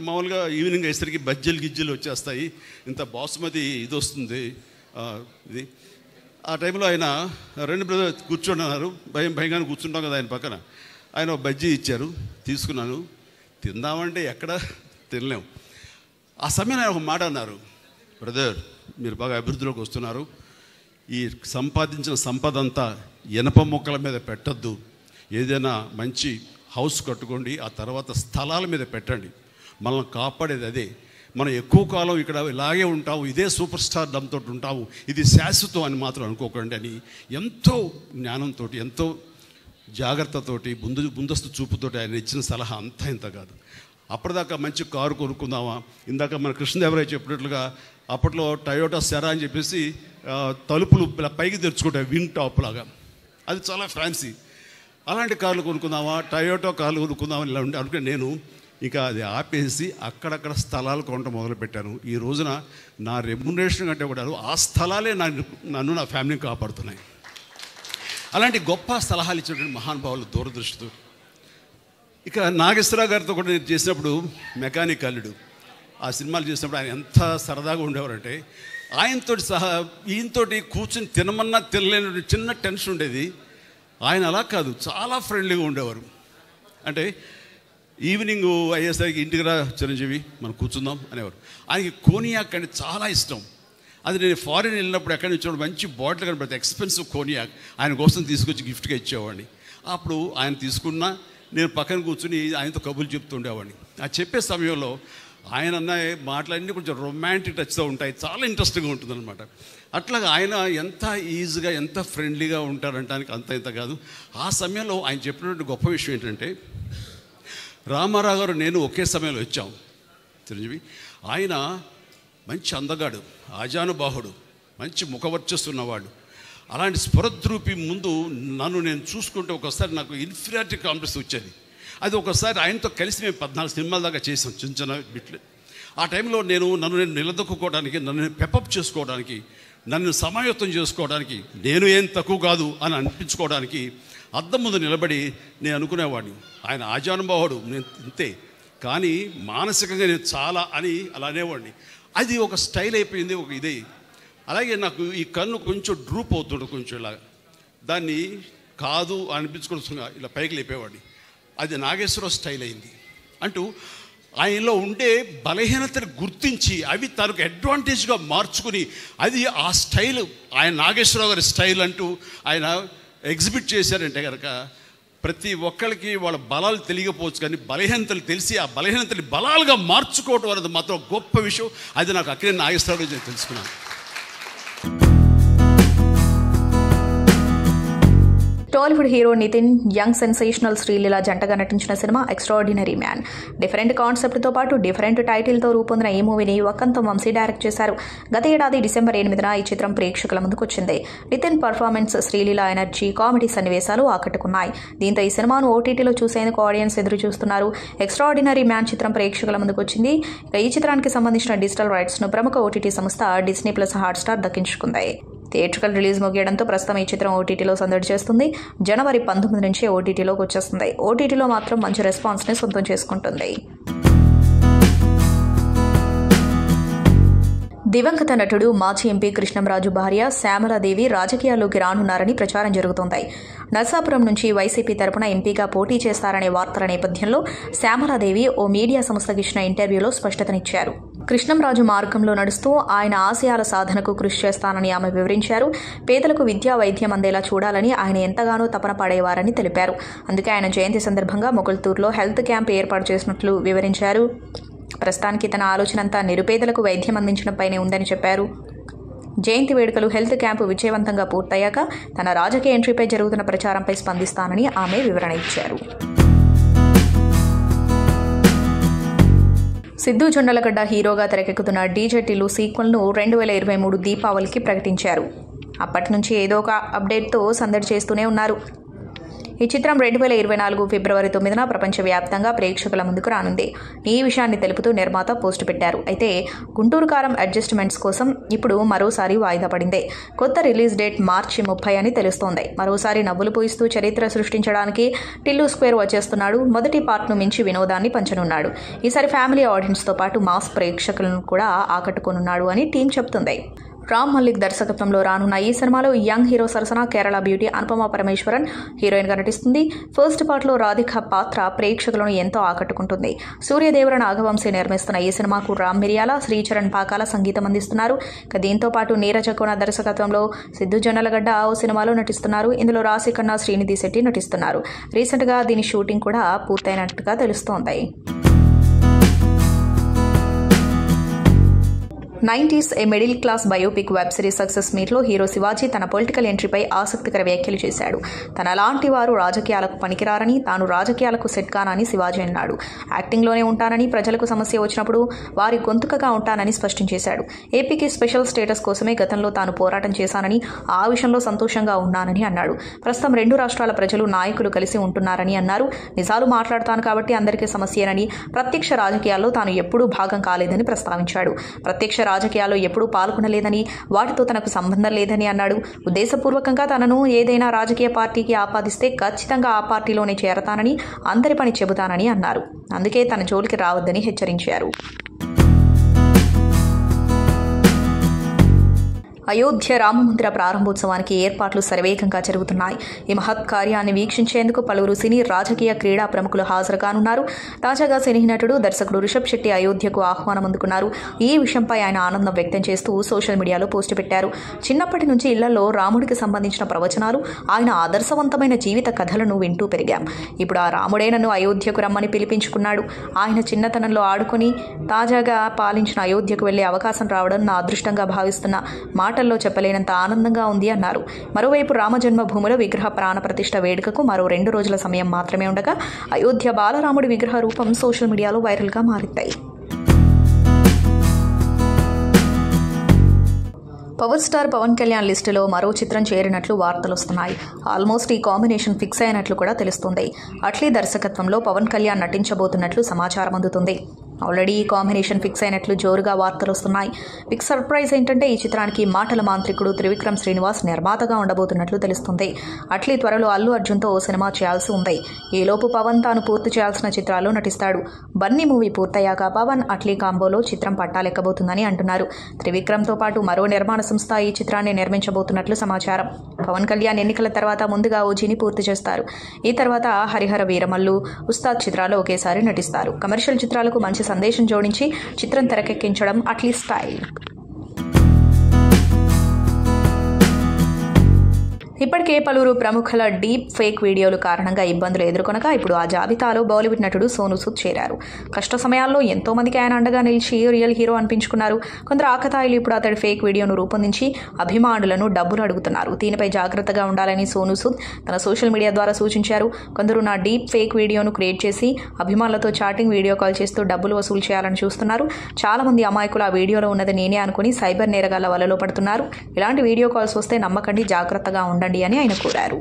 మామూలుగా ఈవినింగ్ అయ్యేసరికి బజ్జీలు గిజ్జీలు వచ్చేస్తాయి, ఇంత బాసుమతి ఇది వస్తుంది ఇది. ఆ టైంలో ఆయన 2 బ్రదర్ కూర్చొని అన్నారు, భయంగానే కూర్చుంటాం కదా ఆయన పక్కన. ఆయన ఒక బజ్జీ ఇచ్చారు, తీసుకున్నాను. తిందామంటే ఎక్కడ తినలేము. ఆ సమయంలో ఆయన ఒక మాట అన్నారు, బ్రదర్ మీరు బాగా అభివృద్ధిలోకి వస్తున్నారు, ఈ సంపాదించిన సంపద అంతా ఇనప మొక్కల మీద పెట్టద్దు, ఏదైనా మంచి హౌస్ కట్టుకోండి, ఆ తర్వాత స్థలాల మీద పెట్టండి, మనల్ని కాపాడేది అదే. మనం ఎక్కువ కాలం ఇక్కడ ఇలాగే ఉంటాము, ఇదే సూపర్ స్టార్ డంతో ఉంటాము, ఇది శాశ్వతం అని మాత్రం అనుకోకండి అని ఎంతో జ్ఞానంతో, ఎంతో జాగ్రత్తతోటి, ముందస్తు చూపుతోటి ఆయన ఇచ్చిన సలహా ఇంత కాదు. అప్పటిదాకా మంచి కారు కొనుక్కుందామా, ఇందాక మన కృష్ణదేవరాయ చెప్పినట్లుగా అప్పట్లో టయోటా సెరా అని చెప్పేసి తలుపులు పైకి తెరుచుకుంటాయి, వింగ్ టాప్ లాగా, అది చాలా ఫ్యాన్సీ. అలాంటి కార్లు కొనుక్కుందామా, టయోటా కార్లు కొనుక్కుందామా ఇలా ఉంటే అనుకుని నేను ఇంకా అది ఆపేసి అక్కడక్కడ స్థలాలు కొనడం మొదలుపెట్టాను. ఈ రోజున నా రెమ్యునరేషన్ కంటే కూడా ఆ స్థలాలే నన్ను నా ఫ్యామిలీని కాపాడుతున్నాయి. అలాంటి గొప్ప సలహాలు ఇచ్చినటువంటి మహానుభావులు దూరదృష్టితో. ఇక నాగేశ్వరరావు గారితో కూడా నేను చేసినప్పుడు మెకానిక్ అల్లుడు, ఆ సినిమాలు చేసినప్పుడు ఆయన ఎంత సరదాగా ఉండేవారంటే, ఆయనతోటి సహా ఈయనతోటి కూర్చొని తినమన్నా తినలేని చిన్న టెన్షన్ ఉండేది. ఆయన అలా కాదు, చాలా ఫ్రెండ్లీగా ఉండేవారు. అంటే ఈవినింగ్ అయ్యేసరికి ఇంటికి రా చిరంజీవి మనం కూర్చుందాం అనేవారు. ఆయనకి కోనియాక్ అంటే చాలా ఇష్టం. అది నేను ఫారిన్ వెళ్ళినప్పుడు ఎక్కడి నుంచి మంచి బాటిల్ కనబడితే ఎక్స్పెన్సివ్ కోనియాక్ ఆయన కోసం తీసుకొచ్చి గిఫ్ట్గా ఇచ్చేవాడిని. అప్పుడు ఆయన తీసుకున్నా నేను పక్కన కూర్చుని ఆయనతో కబుర్లు చెప్తుండేవాడిని. ఆ చెప్పే సమయంలో ఆయన అన్న మాటలన్నీ కొంచెం రొమాంటిక్ టచ్తో ఉంటాయి, చాలా ఇంట్రెస్టింగ్గా ఉంటుందన్నమాట. అట్లాగా ఆయన ఎంత ఈజీగా ఎంత ఫ్రెండ్లీగా ఉంటారంటానికి ఇంత కాదు. ఆ సమయంలో ఆయన చెప్పినటువంటి గొప్ప విషయం ఏంటంటే, రామారావు గారు నేను ఒకే సమయంలో వచ్చాం చిరంజీవి. ఆయన మంచి అందగాడు, ఆజానుబాహుడు, మంచి ముఖవర్చస్సున్నవాడు. అలాంటి స్ఫురద్రూపి ముందు నన్ను నేను చూసుకుంటే ఒకసారి నాకు ఇన్ఫీరియారిటీ కాంప్లెక్స్ వచ్చేది. అది ఒకసారి ఆయనతో కలిసి మేము 14 సినిమాల దాకా చేసాం, చిన్న చిన్న బిట్లు. ఆ టైంలో నన్ను నిలదొక్కుకోవడానికి, నన్ను పెపప్ చేసుకోవడానికి, నన్ను సమాయత్తం చేసుకోవడానికి, నేను ఏం తక్కువ కాదు అని అనిపించుకోవడానికి అద్దం ముందు నిలబడి నేను అనుకునేవాడిని, ఆయన ఆజానుభావుడు, నేను ఇంతే, కానీ మానసికంగా నేను చాలా అని అలా అనేవాడిని. అది ఒక స్టైల్ అయిపోయింది, ఒక ఇదే. అలాగే నాకు ఈ కన్ను కొంచెం డ్రూప్ అవుతుండే, కొంచెం ఇలా దాన్ని కాదు అనిపించుకోవడం ఇలా పైకి లేపేవాడిని. అది నాగేశ్వరరావు స్టైల్ అయింది. అంటూ ఆయనలో ఉండే బలహీనతను గుర్తించి అవి తనకు అడ్వాంటేజ్గా మార్చుకుని, అది ఆ స్టైల్ ఆయన నాగేశ్వరరావు గారి స్టైల్ అంటూ ఆయన ఎగ్జిబిట్ చేశారంటే కనుక ప్రతి ఒక్కరికి వాళ్ళ బలాలు తెలియకపోవచ్చు, కానీ బలహీనతలు తెలిసి ఆ బలహీనతని బలాలుగా మార్చుకోవడం అనేది మాత్రం గొప్ప విషయం. అది నాకు అక్కడే నాగేశ్వరరావు నేను తెలుసుకున్నాను. Tollywood hero Nithin, young sensational Sreeleela జంటగా నటించిన సినిమా ఎక్స్ట్రాఆర్డినరీ మ్యాన్. డిఫరెంట్ కాన్సెప్ట్తో పాటు డిఫరెంట్ టైటిల్తో రూపొందిన ఈ మూవీని వక్కంతం వంశీ డైరెక్ట్ చేశారు. గత ఏడాది December 8న ఈ చిత్రం ప్రేక్షకుల ముందుకొచ్చింది. Nithin performance, Sreeleela energy, comedy సన్నివేశాలు ఆకట్టుకున్నాయి. దీంతో ఈ సినిమాను ఓటీటీలో చూసేందుకు ఆడియన్స్ ఎదురు చూస్తున్నారు. ఎక్స్ట్రాఆర్డినరీ మ్యాన్ చిత్రం ప్రేక్షకుల ముందుకొచ్చింది. ఇక ఈ చిత్రానికి సంబంధించిన డిజిటల్ రైట్స్ ను ప్రముఖ ఓటీటీ సంస్థ Disney+ Hotstar దక్కించుకుంది. థియేట్రికల్ రిలీజ్ ముగియడంతో ప్రస్తుతం ఈ చిత్రం ఓటీటీలో సందడి చేస్తుంది. జనవరి 19 నుంచి ఓటీటీలోకి వచ్చేస్తుంది. ఓటీటీలో మాత్రం మంచి రెస్పాన్స్ని సొంతం చేసుకుంటుంది. దివంగత నటుడు మాజీ ఎంపీ కృష్ణంరాజు భార్య శ్యామలాదేవి రాజకీయాల్లోకి రానున్నారని ప్రచారం జరుగుతోంది. నర్సాపురం నుంచి వైసీపీ తరపున ఎంపీగా పోటీ చేస్తారనే వార్తల నేపథ్యంలో శ్యామలాదేవి ఓ మీడియా సంస్థకి ఇచ్చిన ఇంటర్వ్యూలో స్పష్టతనిచ్చారు. కృష్ణంరాజు మార్గంలో నడుస్తూ ఆయన ఆశయాల సాధనకు కృషి చేస్తానని ఆమె వివరించారు. పేదలకు విద్యా వైద్యం అందేలా చూడాలని ఆయన ఎంతగానో తపన పడేవారని తెలిపారు. అందుకే ఆయన జయంతి సందర్భంగా మొగల్తూరులో హెల్త్ క్యాంప్ ఏర్పాటు చేసినట్లు వివరించారు. ప్రస్తుతానికి తన ఆలోచన అంతా నిరుపేదలకు వైద్యం అందించడంపైనే ఉందని చెప్పారు. జయంతి వేడుకలు హెల్త్ క్యాంపు విజయవంతంగా పూర్తయ్యాక తన రాజకీయ ఎంట్రీపై జరుగుతున్న ప్రచారంపై స్పందిస్తానని ఆమె వివరణ ఇచ్చారు. సిద్ధు జొన్నలగడ్డ హీరోగా తెరకెక్కుతున్న డీజే టిల్లు సీక్వెల్ను 2023 దీపావళికి ప్రకటించారు. అప్పటి నుంచి ఏదో ఒక అప్డేట్తో సందడి చేస్తూనే ఉన్నారు. ఈ చిత్రం 2024 ఫిబ్రవరి 9న ప్రపంచవ్యాప్తంగా ప్రేక్షకుల ముందుకు రానుంది. ఈ విషయాన్ని తెలుపుతూ నిర్మాత పోస్టు పెట్టారు. అయితే గుంటూరు కారం అడ్జస్ట్మెంట్స్ కోసం ఇప్పుడు మరోసారి వాయిదా పడింది. కొత్త రిలీజ్ డేట్ మార్చి 30 అని తెలుస్తోంది. మరోసారి నవ్వులు పూయిస్తూ చరిత్ర సృష్టించడానికి టిల్లు స్క్వేర్ వచ్చేస్తున్నాడు. మొదటి పార్ట్ను మించి వినోదాన్ని పంచనున్నాడు. ఈసారి ఫ్యామిలీ ఆడియన్స్తో పాటు మాస్ ప్రేక్షకులను కూడా ఆకట్టుకోనున్నాడు అని టీం చెబుతుంది. రామ్ మల్లిక్ దర్శకత్వంలో రానున్న ఈ సినిమాలో యంగ్ హీరో సరసన కేరళ బ్యూటీ అనుపమ పరమేశ్వరన్ హీరోయిన్గా నటిస్తుంది. ఫస్ట్ పార్ట్లో రాధిక పాత్ర ప్రేక్షకులను ఎంతో ఆకట్టుకుంటుంది. సూర్యదేవర నాగవంశీ నిర్మిస్తున్న ఈ సినిమాకు రామ్ మిరియాల, శ్రీచరణ్ పాకాల సంగీతం అందిస్తున్నారు. దీంతో పాటు నీరజ కోన దర్శకత్వంలో సిద్ధు జొన్నలగడ్డ ఓ సినిమాలో నటిస్తున్నారు. ఇందులో రాశి ఖన్నా, శ్రీనిధి శెట్టి నటిస్తున్నారు. రీసెంట్గా దీని షూటింగ్ కూడా పూర్తయినట్టుగా తెలుస్తోంది. 90s a middle class biopic web series success మీట్లో హీరో శివాజీ తన పొలిటికల్ ఎంట్రీపై ఆసక్తికర వ్యాఖ్యలు చేశాడు. తన లాంటి వారు రాజకీయాలకు పనికిరారని, తాను రాజకీయాలకు సెట్ కానని శివాజీ అన్నాడు. యాక్టింగ్లోనే ఉంటానని, ప్రజలకు సమస్య వచ్చినప్పుడు వారి గొంతుకగా ఉంటానని స్పష్టం చేశాడు. ఏపీకి స్పెషల్ స్టేటస్ కోసమే గతంలో తాను పోరాటం చేశానని, ఆ విషయంలో సంతోషంగా ఉన్నానని అన్నాడు. ప్రస్తుతం 2 రాష్ట్రాల ప్రజలు, నాయకులు కలిసి ఉంటున్నారని అన్నారు. నిజాలు మాట్లాడతాను కాబట్టి అందరికీ సమస్యేనని, ప్రత్యక్ష రాజకీయాల్లో తాను ఎప్పుడూ భాగం కాలేదని ప్రస్తావించాడు. ప్రత్యక్ష రాజకీయాల్లో ఎప్పుడూ పాల్గొనలేదని, వాటితో తనకు సంబంధం లేదని అన్నాడు. ఉద్దేశపూర్వకంగా తనను ఏదైనా రాజకీయ పార్టీకి ఆపాదిస్తే ఖచ్చితంగా ఆ పార్టీలోనే చేరతానని, అందరి పని చెబుతానని అన్నారు. అందుకే తన జోలికి రావద్దని హెచ్చరించారు. అయోధ్య రామమందిర ప్రారంభోత్సవానికి ఏర్పాట్లు శరవేగంగా జరుగుతున్నాయి. ఈ మహత్ కార్యాన్ని వీక్షించేందుకు పలువురు సినీ, రాజకీయ, క్రీడా ప్రముఖులు హాజరు కానున్నారు. తాజాగా సినీ నటుడు, దర్శకుడు రిషబ్ శెట్టి అయోధ్యకు ఆహ్వానం అందుకున్నారు. ఈ విషయంపై ఆయన ఆనందం వ్యక్తం చేస్తూ సోషల్ మీడియాలో పోస్టు పెట్టారు. చిన్నప్పటి నుంచి ఇళ్లలో రాముడికి సంబంధించిన ప్రవచనాలు, ఆయన ఆదర్శవంతమైన జీవిత కథలను వింటూ పెరిగాం. ఇప్పుడు ఆ రాముడే నన్ను అయోధ్యకు రమ్మని పిలిపించుకున్నాడు. ఆయన చిన్నతనంలో ఆడుకొని తాజాగా పాలించిన అయోధ్యకు వెళ్లే అవకాశం రావడం నా అదృష్టంగా భావిస్తున్న మాటల్లో చెప్పలేనంత ఆనందంగా ఉంది అన్నారు. మరోవైపు రామజన్మభూమిలో విగ్రహ ప్రాణ ప్రతిష్ఠ వేడుకకు మరో 2 రోజుల సమయం మాత్రమే ఉండగా అయోధ్య బాలరాముడి విగ్రహ రూపం సోషల్ మీడియాలో వైరల్గా మారింది. పవర్ స్టార్ పవన్ కళ్యాణ్ లిస్టులో మరో చిత్రం చేరినట్లు వార్తలు వస్తున్నాయి. ఆల్మోస్ట్ ఈ కాంబినేషన్ ఫిక్స్ అయినట్లు కూడా తెలుస్తుంది. అట్లీ దర్శకత్వంలో పవన్ కళ్యాణ్ నటించబోతున్నట్లు సమాచారం అందుతుంది. ఆల్రెడీ ఈ కాంబినేషన్ ఫిక్స్ అయినట్లు జోరుగా వార్తలు వస్తున్నాయి. బిగ్ సర్ప్రైజ్ ఏంటంటే ఈ చిత్రానికి మాటల మాంత్రికుడు త్రివిక్రమ్ శ్రీనివాస్ నిర్మాతగా ఉండబోతున్నట్లు తెలుస్తుంది. అట్లీ త్వరలో అల్లు అర్జున్తో ఓ సినిమా చేయాల్సి ఉంది. ఈలోపు పవన్ తాను పూర్తి చేయాల్సిన చిత్రాల్లో నటిస్తాడు. బన్నీ మూవీ పూర్తయ్యాక పవన్, అట్లీ కాంబోలో చిత్రం పట్టాలెక్కబోతుందని అంటున్నారు. త్రివిక్రమ్తో పాటు మరో నిర్మాణ సంస్థ ఈ చిత్రాన్ని నిర్మించబోతున్నట్లు సమాచారం. పవన్ కళ్యాణ్ ఎన్నికల తర్వాత ముందుగా ఓజీని పూర్తి చేస్తారు. ఈ తర్వాత హరిహర వీరమల్లు, ఉస్తాద్ చిత్రాల్లో ఒకేసారి నటిస్తారు. కమర్షియల్ చిత్రాలకు మంచి సందేశం జోడించి చిత్రం తెరకెక్కించడం అట్లీ స్టైల్. ఇప్పటికే పలువురు ప్రముఖుల డీప్ ఫేక్ వీడియోలు కారణంగా ఇబ్బందులు ఎదుర్కొనగా ఇప్పుడు ఆ జాబితాలో బాలీవుడ్ నటుడు సోనూ సూద్ చేరారు. కష్ట సమయాల్లో ఎంతో మందికి ఆయన అండగా నిలిచి రియల్ హీరో అనిపించుకున్నారు. కొందరు ఆకతాయిలు ఇప్పుడు అతడి ఫేక్ వీడియోను రూపొందించి అభిమానులను డబ్బులు అడుగుతున్నారు. దీనిపై జాగ్రత్తగా ఉండాలని సోనూ సూద్ తన సోషల్ మీడియా ద్వారా సూచించారు. కొందరు నా డీప్ ఫేక్ వీడియోను క్రియేట్ చేసి అభిమానులతో చాటింగ్, వీడియో కాల్ చేస్తూ డబ్బులు వసూలు చేయాలని చూస్తున్నారు. చాలా మంది అమాయకులు ఆ వీడియోలో ఉన్నది నేనే అనుకుని సైబర్ నేరగాళ్ల వలలో పడుతున్నారు. ఇలాంటి వీడియో కాల్స్ వస్తే నమ్మకండి, జాగ్రత్తగా ఉండండి అని ఆయన కోరారు.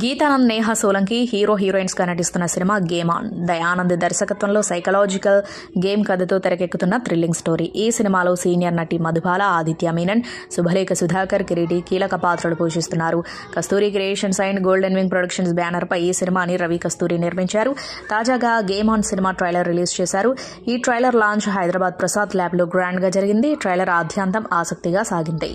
గీతానంద్, నేహా సోలంకి హీరో హీరోయిన్స్ గా నటిస్తున్న సినిమా గేమ్ ఆన్. దయానంద్ దర్శకత్వంలో సైకలాజికల్ గేమ్ కథతో తెరకెక్కుతున్న థ్రిల్లింగ్ స్టోరీ. ఈ సినిమాలో సీనియర్ నటి మధుబాల, ఆదిత్య మీనన్, శుభలేఖ సుధాకర్, కిరీటి కీలక పాత్రలు పోషిస్తున్నారు. Kasthuri creations and golden wing productions banner పై ఈ సినిమాని రవి కస్తూరి నిర్మించారు. తాజాగా గేమ్ ఆన్ సినిమా ట్రైలర్ రిలీజ్ చేశారు. ఈ trailer launch Hyderabad Prasad lab లో గ్రాండ్ గా జరిగింది. ట్రైలర్ ఆద్యాంతం ఆసక్తిగా సాగింది.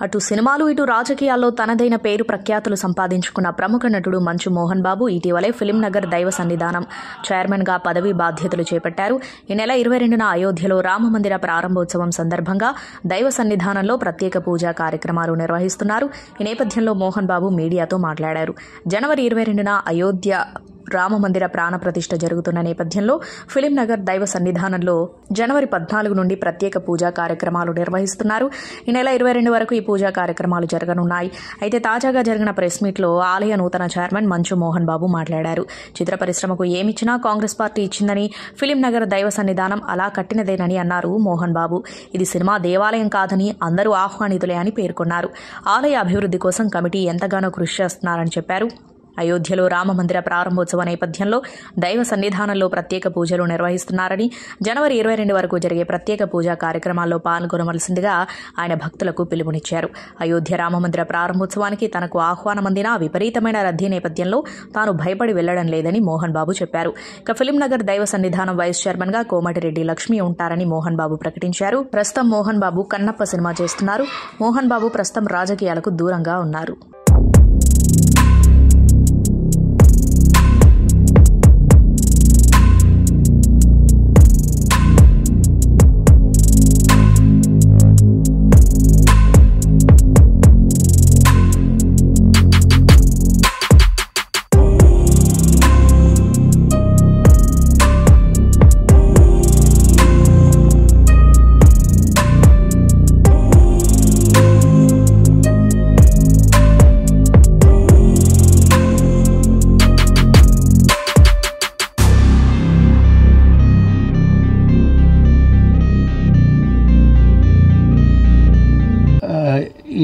అటు సినిమాలు, ఇటు రాజకీయాల్లో తనదైన పేరు ప్రఖ్యాతులు సంపాదించుకున్న ప్రముఖ నటుడు మంచు మోహన్ బాబు ఇటీవలే ఫిలిం నగర్ దైవ సన్నిధానం చైర్మన్గా పదవీ బాధ్యతలు చేపట్టారు. ఈ నెల 22న అయోధ్యలో రామమందిర ప్రారంభోత్సవం సందర్భంగా దైవ సన్నిధానంలో ప్రత్యేక పూజా కార్యక్రమాలు నిర్వహిస్తున్నారు. ఈ నేపథ్యంలో మోహన్ బాబు మీడియాతో మాట్లాడారు. జనవరి 22న అయోధ్య రామమందిర ప్రాణప్రతిష్ఠ జరుగుతున్న నేపథ్యంలో ఫిలిం నగర్ దైవ సన్నిధానంలో జనవరి 14 నుండి ప్రత్యేక పూజా కార్యక్రమాలు నిర్వహిస్తున్నారు. ఈ నెల 22 వరకు ఈ పూజా కార్యక్రమాలు జరగనున్నాయి. అయితే తాజాగా జరిగిన ప్రెస్ మీట్లో ఆలయ నూతన చైర్మన్ మంచు మోహన్ బాబు మాట్లాడారు. చిత్ర పరిశ్రమకు ఏమిచ్చినా కాంగ్రెస్ పార్టీ ఇచ్చిందని, ఫిలిం నగర్ దైవ సన్నిధానం అలా కట్టినదేనని అన్నారు మోహన్ బాబు. ఇది సినిమా దేవాలయం కాదని, అందరూ ఆహ్వానితులే అని పేర్కొన్నారు. ఆలయ అభివృద్ధి కోసం కమిటీ ఎంతగానో కృషి చేస్తున్నారని చెప్పారు. అయోధ్యలో రామమందిర ప్రారంభోత్సవ నేపథ్యంలో దైవ సన్నిధానంలో ప్రత్యేక పూజలు నిర్వహిస్తున్నారని, జనవరి 22 వరకు జరిగే ప్రత్యేక పూజా కార్యక్రమాల్లో పాల్గొనవలసిందిగా ఆయన భక్తులకు పిలుపునిచ్చారు. అయోధ్య రామమందిర ప్రారంభోత్సవానికి తనకు ఆహ్వానం అందినా విపరీతమైన రద్దీ నేపథ్యంలో తాను భయపడి వెళ్లడం లేదని మోహన్ బాబు చెప్పారు. ఇక ఫిలిం నగర్ దైవ సన్నిధానం వైస్ చైర్మన్ గా కోమటిరెడ్డి లక్ష్మి ఉంటారని మోహన్ బాబు ప్రకటించారు. ప్రస్తుతం మోహన్ బాబు కన్నప్ప సినిమా చేస్తున్నారు. మోహన్ బాబు ప్రస్తుతం రాజకీయాలకు దూరంగా ఉన్నారు.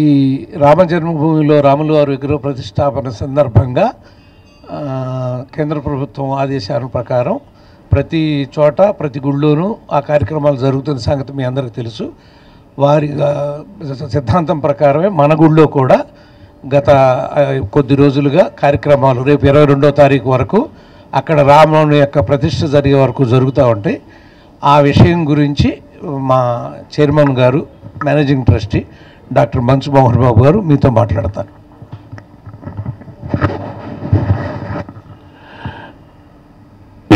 ఈ రామ జన్మభూమిలో రాముల వారి విగ్రహ ప్రతిష్టాపన సందర్భంగా కేంద్ర ప్రభుత్వం ఆదేశాల ప్రకారం ప్రతి చోట, ప్రతి గుళ్ళోనూ ఆ కార్యక్రమాలు జరుగుతున్న సంగతి మీ అందరికీ తెలుసు. వారి సిద్ధాంతం ప్రకారమే మన గుళ్ళో కూడా గత కొద్ది రోజులుగా కార్యక్రమాలు రేపు 22వ తారీఖు వరకు అక్కడ రాముని యొక్క ప్రతిష్ఠ జరిగే వరకు జరుగుతూ ఉంటాయి. ఆ విషయం గురించి మా చైర్మన్ గారు, మేనేజింగ్ ట్రస్టీ డాక్టర్ మంచు మోహన్ బాబు గారు మీతో మాట్లాడతారు.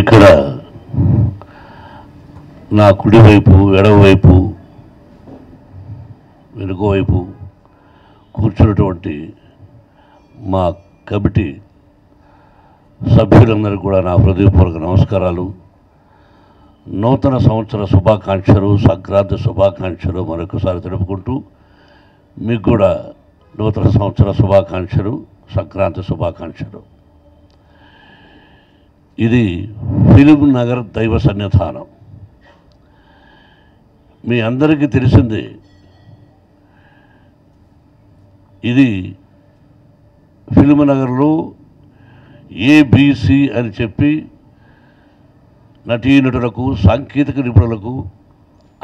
ఇక్కడ నా కుడివైపు, ఎడమవైపు, వెనుకవైపు కూర్చున్నటువంటి మా కమిటీ సభ్యులందరికీ కూడా నా హృదయపూర్వక నమస్కారాలు. నూతన సంవత్సర శుభాకాంక్షలు, సంక్రాంతి శుభాకాంక్షలు మరొకసారి తెలుపుకుంటూ మీకు కూడా నూతన సంవత్సర శుభాకాంక్షలు, సంక్రాంతి శుభాకాంక్షలు. ఇది ఫిలిం నగర్ దైవ సన్నిధానం. మీ అందరికీ తెలిసిందే, ఇది ఫిలిం నగర్లో ఏబిసి అని చెప్పి నటీనటులకు, సాంకేతిక నిపుణులకు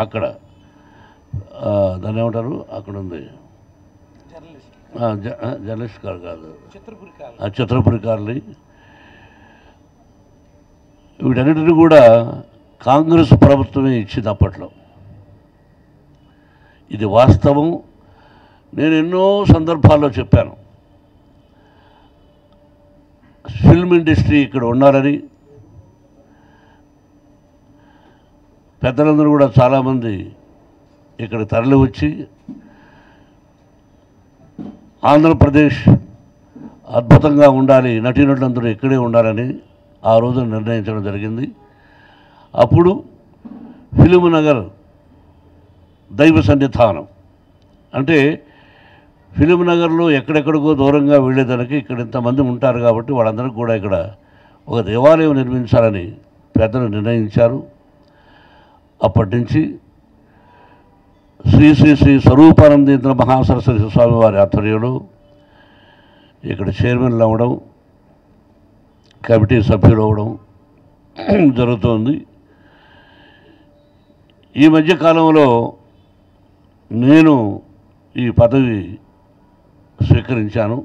అక్కడ దాన్ని ఏమంటారు, అక్కడ ఉంది జర్నలిస్ట్ కాదు, చిత్రపురికారులు, వీటన్నిటిని కూడా కాంగ్రెస్ ప్రభుత్వమే ఇచ్చింది అప్పట్లో. ఇది వాస్తవం. నేను ఎన్నో సందర్భాల్లో చెప్పాను, ఫిల్మ్ ఇండస్ట్రీ ఇక్కడ ఉన్నారని. పెద్దలందరూ కూడా చాలామంది ఇక్కడ తరలి వచ్చి ఆంధ్రప్రదేశ్ అద్భుతంగా ఉండాలి, నటీనటులందరూ ఇక్కడే ఉండాలని ఆ రోజు నిర్ణయించడం జరిగింది. అప్పుడు ఫిలిం నగర్ దైవ సన్నిధానం అంటే ఫిలిం నగర్లో ఎక్కడెక్కడికో దూరంగా వెళ్ళేదానికి ఇక్కడ ఇంతమంది ఉంటారు కాబట్టి వాళ్ళందరికీ కూడా ఇక్కడ ఒక దేవాలయం నిర్మించాలని పెద్దలు నిర్ణయించారు. అప్పటి నుంచి శ్రీ శ్రీ శ్రీ స్వరూపానందేంద్ర మహాసరస్వతి స్వామి వారి ఆధ్వర్యంలో ఇక్కడ చైర్మన్లు అవ్వడం, కమిటీ సభ్యులు అవ్వడం జరుగుతోంది. ఈ మధ్యకాలంలో నేను ఈ పదవి స్వీకరించాను.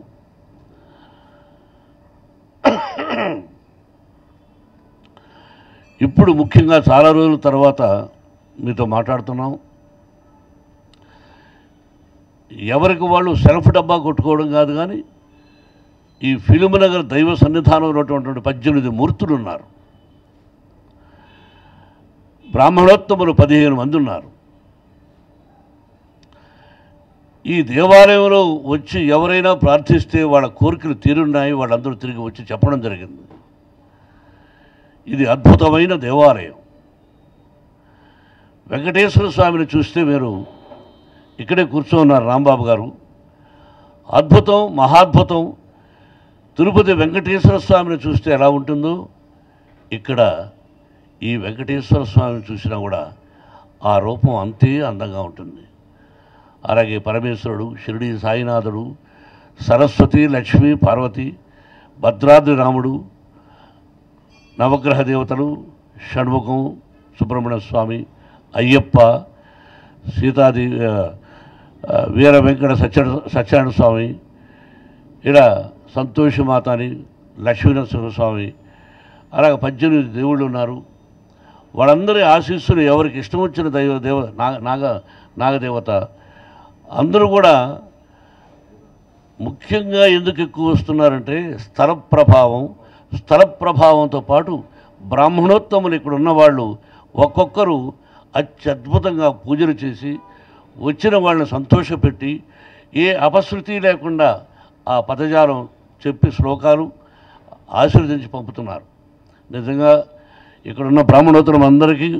ఇప్పుడు ముఖ్యంగా చాలా రోజుల తర్వాత మీతో మాట్లాడుతున్నాం. ఎవరికి వాళ్ళు సెల్ఫ్ డబ్బా కొట్టుకోవడం కాదు, కానీ ఈ ఫిల్మ్ నగర్ దైవ సన్నిధానంలో ఉన్నటువంటి 18 మూర్తులు ఉన్నారు. బ్రాహ్మణోత్తములు 15 మంది ఉన్నారు. ఈ దేవాలయంలో వచ్చి ఎవరైనా ప్రార్థిస్తే వాళ్ళ కోరికలు తీరున్నాయి, వాళ్ళందరూ తిరిగి వచ్చి చెప్పడం జరిగింది. ఇది అద్భుతమైన దేవాలయం. వెంకటేశ్వర స్వామిని చూస్తే మీరు ఇక్కడే కూర్చోన్నారు రాంబాబు గారు. అద్భుతం, మహాద్భుతం. తిరుపతి వెంకటేశ్వర స్వామిని చూస్తే ఎలా ఉంటుందో ఇక్కడ ఈ వెంకటేశ్వర స్వామిని చూసినా కూడా ఆ రూపం అంతే అందంగా ఉంటుంది. అలాగే పరమేశ్వరుడు, షిరిడి సాయినాథుడు, సరస్వతి, లక్ష్మి, పార్వతి, భద్రాద్రి రాముడు, నవగ్రహ దేవతలు, షణ్ముఖం, సుబ్రహ్మణ్య స్వామి, అయ్యప్ప, సీతాది, వీర వెంకట సత్యనారాయణ స్వామి, ఇలా సంతోషమాతని, లక్ష్మీనరసింహస్వామి, అలాగే 18 దేవుళ్ళు ఉన్నారు. వాళ్ళందరి ఆశీస్సులు ఎవరికి ఇష్టం వచ్చిన నాగదేవత అందరూ కూడా ముఖ్యంగా ఎందుకు ఎక్కువ వస్తున్నారంటే స్థల ప్రభావంతో పాటు బ్రాహ్మణోత్తములు ఇక్కడ ఉన్నవాళ్ళు ఒక్కొక్కరు అత్యద్భుతంగా పూజలు చేసి వచ్చిన వాళ్ళని సంతోషపెట్టి ఏ అపశృతి లేకుండా ఆ పదజాలం చెప్పి శ్లోకాలు ఆశీర్వదించి పంపుతున్నారు. నిజంగా ఇక్కడున్న బ్రాహ్మణోత్తరం అందరికీ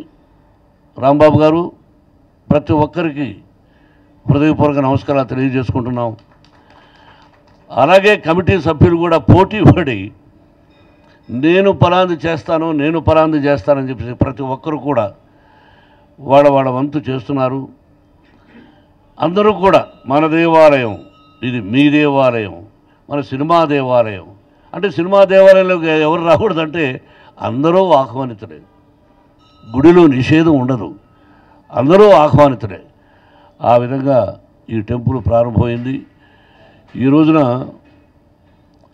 రాంబాబు గారు ప్రతి ఒక్కరికి హృదయపూర్వక నమస్కారాలు తెలియజేసుకుంటున్నాం. అలాగే కమిటీ సభ్యులు కూడా పోటీ పడి నేను పలాంది చేస్తానని చెప్పేసి ప్రతి ఒక్కరు కూడా వాళ్ళ వంతు చేస్తున్నారు. అందరూ కూడా మన దేవాలయం, ఇది మీ దేవాలయం, మన సినిమా దేవాలయం అంటే సినిమా దేవాలయంలోకి ఎవరు రాకూడదంటే అందరూ ఆహ్వానితులే. గుడిలో నిషేధం ఉండదు, అందరూ ఆహ్వానితులే. ఆ విధంగా ఈ టెంపుల్ ప్రారంభమైంది. ఈ రోజున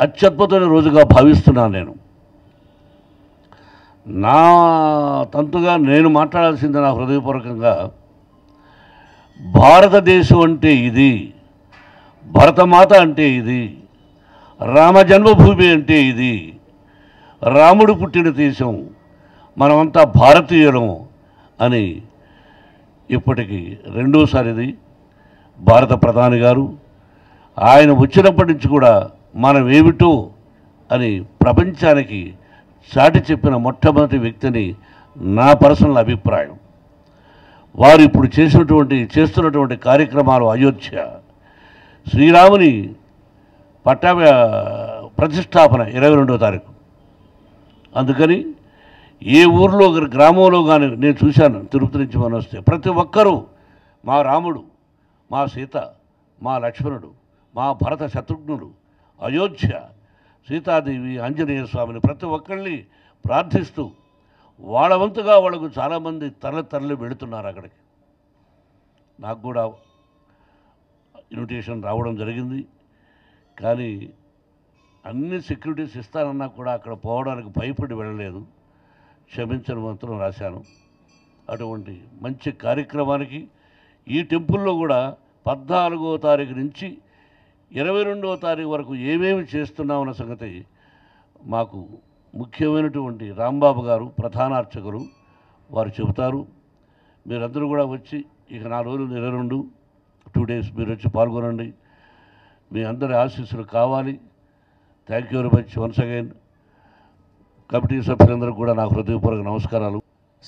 అత్యద్భుతమైన రోజుగా భావిస్తున్నాను నేను. నా తంతుగా నేను మాట్లాడాల్సింది నా హృదయపూర్వకంగా భారతదేశం అంటే ఇది, భరతమాత అంటే ఇది, రామ జన్మభూమి అంటే ఇది, రాముడు పుట్టిన దేశం, మనమంతా భారతీయులం అని ఇప్పటికి రెండోసారిది భారత ప్రధాని గారు ఆయన వచ్చినప్పటి నుంచి కూడా మనం ఏమిటో అని ప్రపంచానికి చాటి చెప్పిన మొట్టమొదటి వ్యక్తిని నా పర్సనల్ అభిప్రాయం. వారు ఇప్పుడు చేస్తున్నటువంటి కార్యక్రమాలు అయోధ్య శ్రీరాముని ప్రతిష్టాపన 22వ తారీఖు. అందుకని ఏ ఊర్లో గ్రామంలో కానీ నేను చూశాను, తిరుపతి నుంచి మనం వస్తే ప్రతి ఒక్కరూ మా రాముడు, మా సీత, మా లక్ష్మణుడు, మా భరత శత్రుఘ్నుడు, అయోధ్య, సీతాదేవి, ఆంజనేయ స్వామిని ప్రతి ఒక్కరిని ప్రార్థిస్తూ వాళ్ళ వంతుగా వాళ్ళకు చాలామంది తరలి వెళుతున్నారు అక్కడికి. నాకు కూడా ఇన్విటేషన్ రావడం జరిగింది. కానీ అన్ని సెక్యూరిటీస్ ఇస్తానన్నా కూడా అక్కడ పోవడానికి భయపడి వెళ్ళలేదు. క్షమించని మాత్రం రాశాను. అటువంటి మంచి కార్యక్రమానికి ఈ టెంపుల్లో కూడా 14వ తారీఖు నుంచి 22వ తారీఖు వరకు ఏమేమి చేస్తున్నామన్న సంగతి మాకు ముఖ్యమైనటువంటి రాంబాబు గారు ప్రధాన అర్చకులు వారు చెబుతారు. మీరందరూ కూడా వచ్చి ఇక 4 రోజులు 2 డేస్ మీరు వచ్చి పాల్గొనండి. మీ అందరి ఆశీస్సులు కావాలి. Thank you very much once again. Committee సభ్యులందరూ కూడా నా హృదయపూర్వక నమస్కారాలు.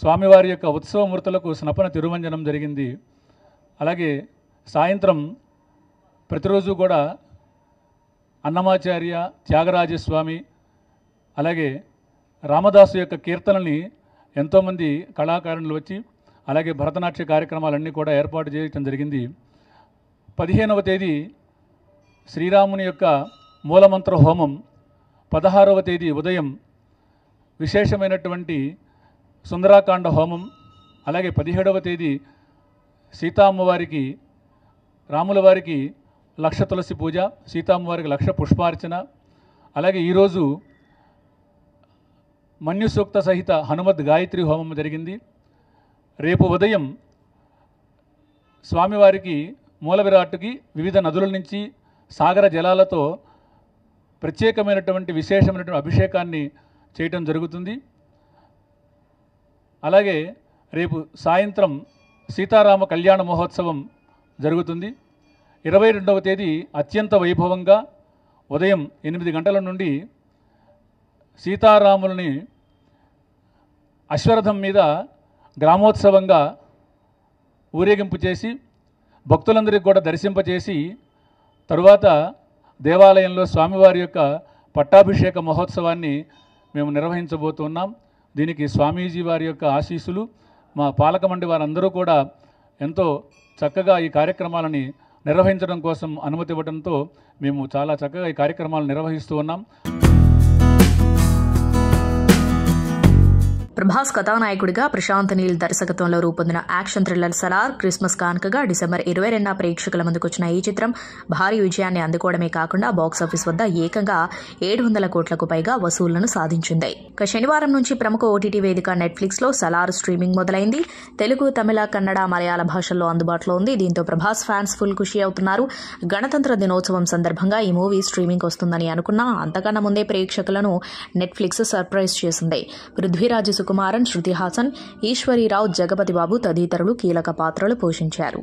స్వామివారి యొక్క ఉత్సవమూర్తులకు స్నపన తిరుమంజనం జరిగింది. అలాగే సాయంత్రం ప్రతిరోజు కూడా అన్నమాచార్య, త్యాగరాజస్వామి, అలాగే రామదాసు యొక్క కీర్తనల్ని ఎంతోమంది కళాకారులు వచ్చి అలాగే భరతనాట్య కార్యక్రమాలన్నీ కూడా ఏర్పాటు చేయడం జరిగింది. 15వ తేదీ శ్రీరాముని యొక్క మూలమంత్ర హోమం, 16వ తేదీ ఉదయం విశేషమైనటువంటి సుందరాకాండ హోమం, అలాగే 17వ తేదీ సీతామ్మవారికి రాముల వారికి 1,00,000 తులసి పూజ, సీతామ్మవారికి 1,00,000 పుష్పార్చన, అలాగే ఈరోజు మన్యుసూక్త సహిత హనుమద్ గాయత్రి హోమం జరిగింది. రేపు ఉదయం స్వామివారికి మూల విరాట్టుకి వివిధ నదుల నుంచి సాగర జలాలతో ప్రత్యేకమైనటువంటి విశేషమైనటువంటి అభిషేకాన్ని చేయటం జరుగుతుంది. అలాగే రేపు సాయంత్రం సీతారామ కళ్యాణ మహోత్సవం జరుగుతుంది. 22వ తేదీ అత్యంత వైభవంగా ఉదయం 8 గంటల నుండి సీతారాములని అశ్వరథం మీద గ్రామోత్సవంగా ఊరేగింపు చేసి భక్తులందరికీ కూడా దర్శింపచేసి తరువాత దేవాలయంలో స్వామివారి యొక్క పట్టాభిషేక మహోత్సవాన్ని మేము నిర్వహించబోతున్నాం. దీనికి స్వామీజీ వారి యొక్క ఆశీస్సులు, మా పాలక మండలి వారందరూ కూడా ఎంతో చక్కగా ఈ కార్యక్రమాలని నిర్వహించడం కోసం అనుమతి ఇవ్వడంతో మేము చాలా చక్కగా ఈ కార్యక్రమాలు నిర్వహిస్తూ ఉన్నాం. ప్రభాస్ కథానాయకుడిగా ప్రశాంత్ నీల్ దర్శకత్వంలో రూపొందిన యాక్షన్ థ్రిల్లర్ సలార్ క్రిస్మస్ కానుకగా డిసెంబర్ 22న ప్రేక్షకుల ముందుకు వచ్చిన ఈ చిత్రం భారీ విజయాన్ని అందుకోవడమే కాకుండా బాక్సాఫీస్ వద్ద ఏకంగా 700 కోట్లకు పైగా వసూళ్లను సాధించింది. ఇక శనివారం నుంచి ప్రముఖ ఓటీటీ వేదిక నెట్ఫ్లిక్స్ లో సలార్ స్ట్రీమింగ్ మొదలైంది. తెలుగు, తమిళ, కన్నడ, మలయాళ భాషల్లో అందుబాటులో ఉంది. దీంతో ప్రభాస్ ఫ్యాన్స్ ఫుల్ ఖుషి అవుతున్నారు. గణతంత్ర దినోత్సవం సందర్భంగా ఈ మూవీ స్ట్రీమింగ్ వస్తుందని అనుకున్నా అంతకన్నా ముందే ప్రేక్షకులను నెట్ఫ్లిక్స్ సర్ప్రైజ్ చేసింది. పృథ్వీరాజ్ సుకుమారన్, శృతి హాసన్, ఈశ్వరీరావు, జగపతి బాబు తదితరులు కీలక పాత్రలు పోషించారు.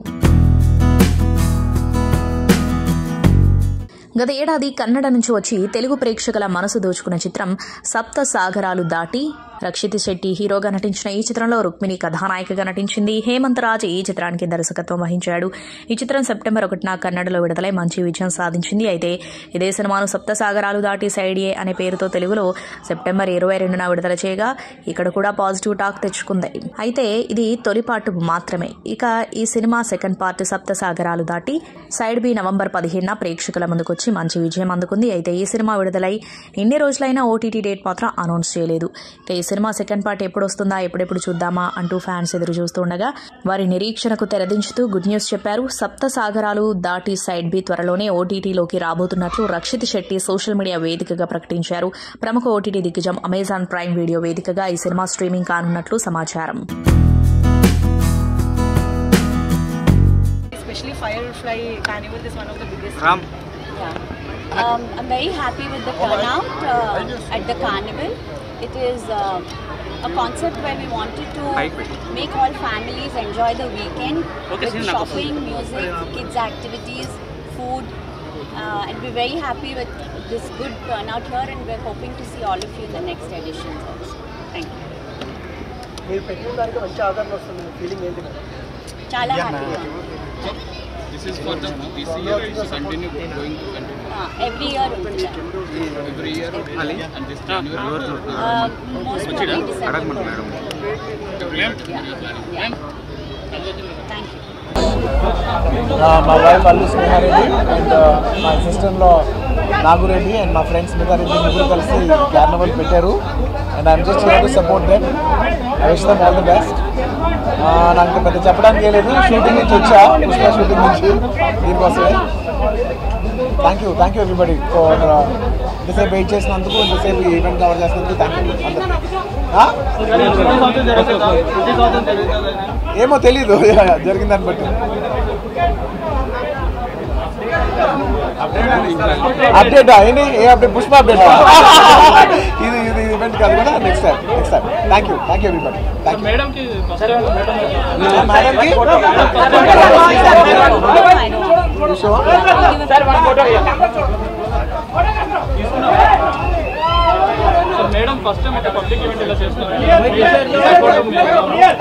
గత ఏడాది కన్నడ నుంచి వచ్చి తెలుగు ప్రేక్షకుల మనసు దోచుకున్న చిత్రం సప్త సాగరాలు దాటి రక్షిత్ శెట్టి హీరోగా నటించిన ఈ చిత్రంలో రుక్మిణి కథానాయికగా నటించింది. హేమంత్ రాజ్ ఈ చిత్రానికి దర్శకత్వం వహించాడు. ఈ చిత్రం సెప్టెంబర్ 1న కన్నడలో విడుదలై మంచి విజయం సాధించింది. అయితే ఇదే సినిమాను సప్త సాగరాలు దాటి సైడ్ ఏ అనే పేరుతో తెలుగులో సెప్టెంబర్ 22న విడుదల చేయగా ఇక్కడ కూడా పాజిటివ్ టాక్ తెచ్చుకుంది. అయితే ఇది తొలి పార్ట్ మాత్రమే. ఇక ఈ సినిమా సెకండ్ పార్ట్ సప్త సాగరాలు దాటి సైడ్ బి నవంబర్ 15న ప్రేక్షకుల ముందుకొచ్చి మంచి విజయం అందుకుంది. అయితే ఈ సినిమా విడుదలై ఎన్ని రోజులైనా ఓటీటీ డేట్ మాత్రం అనౌన్స్ చేయలేదు. ఇక ఈ సినిమా సెకండ్ పార్ట్ ఎప్పుడు వస్తుందా, ఎప్పుడెప్పుడు చూద్దామా అంటూ ఫ్యాన్స్ ఎదురు చూస్తుండగా వారి నిరీక్షణకు తెరదించుతూ గుడ్ న్యూస్ చెప్పారు. సప్త సాగరాలు దాటి సైడ్ బి త్వరలోనే ఓటీటీలోకి రాబోతున్నట్లు రక్షిత్ శెట్టి సోషల్ మీడియా వేదికగా ప్రకటించారు. ప్రముఖ ఓటీటీ దిగ్గజం అమెజాన్ ప్రైమ్ వీడియో వేదికగా ఈ సినిమా స్ట్రీమింగ్ కానున్నట్లు సమాచారం. Especially Firefly Carnival is one of the biggest. I'm very happy with the turnout at the carnival. It is a concept where we wanted to make all families enjoy the weekend with shopping, music, kids activities, food, and we're very happy with this good turnout here, and we're hoping to see all of you in the next editions also. Thank you. Chala happy. This is for this year. It will continue going to continue. Every year. Every year. And this January. Most probably December. Yeah. Thank you. My wife Allu Snehareddy and my sister-in-law Nagu Reddy and my friends Smita Reddy ముగ్గురు కలిసి Carnival పెట్టారు. And I'm just here to support them. I wish them all the best. నాకు పెద్ద చెప్పడానికి లేదు, shooting నుంచి వచ్చా, Pushpa shooting నుంచి, దీనికోసమే. థ్యాంక్ యూ ఎవ్రీబడి ఫర్ ఇంతసేపు వెయిట్ చేసినందుకు, ఇంతసేపు ఈవెంట్ కవర్ చేసినందుకు థ్యాంక్ యూ. ఏమో తెలీదు జరిగిన దాన్ని బట్టి. అప్డేట్ ఏంటి? ఏ అప్డేట్? పుష్ప అప్డేట్. ఇది ఈవెంట్ కాదు కదా, next time. Thank you everybody. Thank you మేడంకి.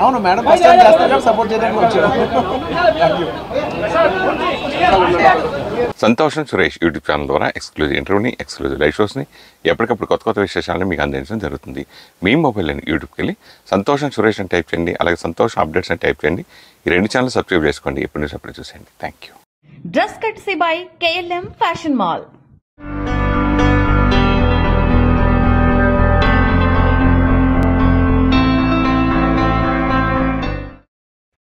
అవును మేడం, ఫస్ట్ టైం చేస్తారు, సపోర్ట్ చేయడానికి వచ్చారు. Thank you. సంతోషం సురేష్ యూట్యూబ్ ఛానల్ ద్వారా ఎక్స్క్లూజివ్ ఇంటర్వ్యూని, ఎక్స్క్లూజివ్ లైవ్ షోస్ని, ఎప్పటికప్పుడు కొత్త కొత్త విశేషాలను మీకు అందించడం జరుగుతుంది. మీ మొబైల్ని యూట్యూబ్కి వెళ్ళి సంతోషం సురేష్ అని టైప్ చేయండి, అలాగే సంతోషం అప్డేట్స్ అని టైప్ చేయండి. ఈ 2 ఛానల్ సబ్స్క్రైబ్ చేసుకోండి. ఎప్పుడు న్యూస్ అప్పుడు చూసేయండి. Thank you. Dress courtesy by KLM fashion mall.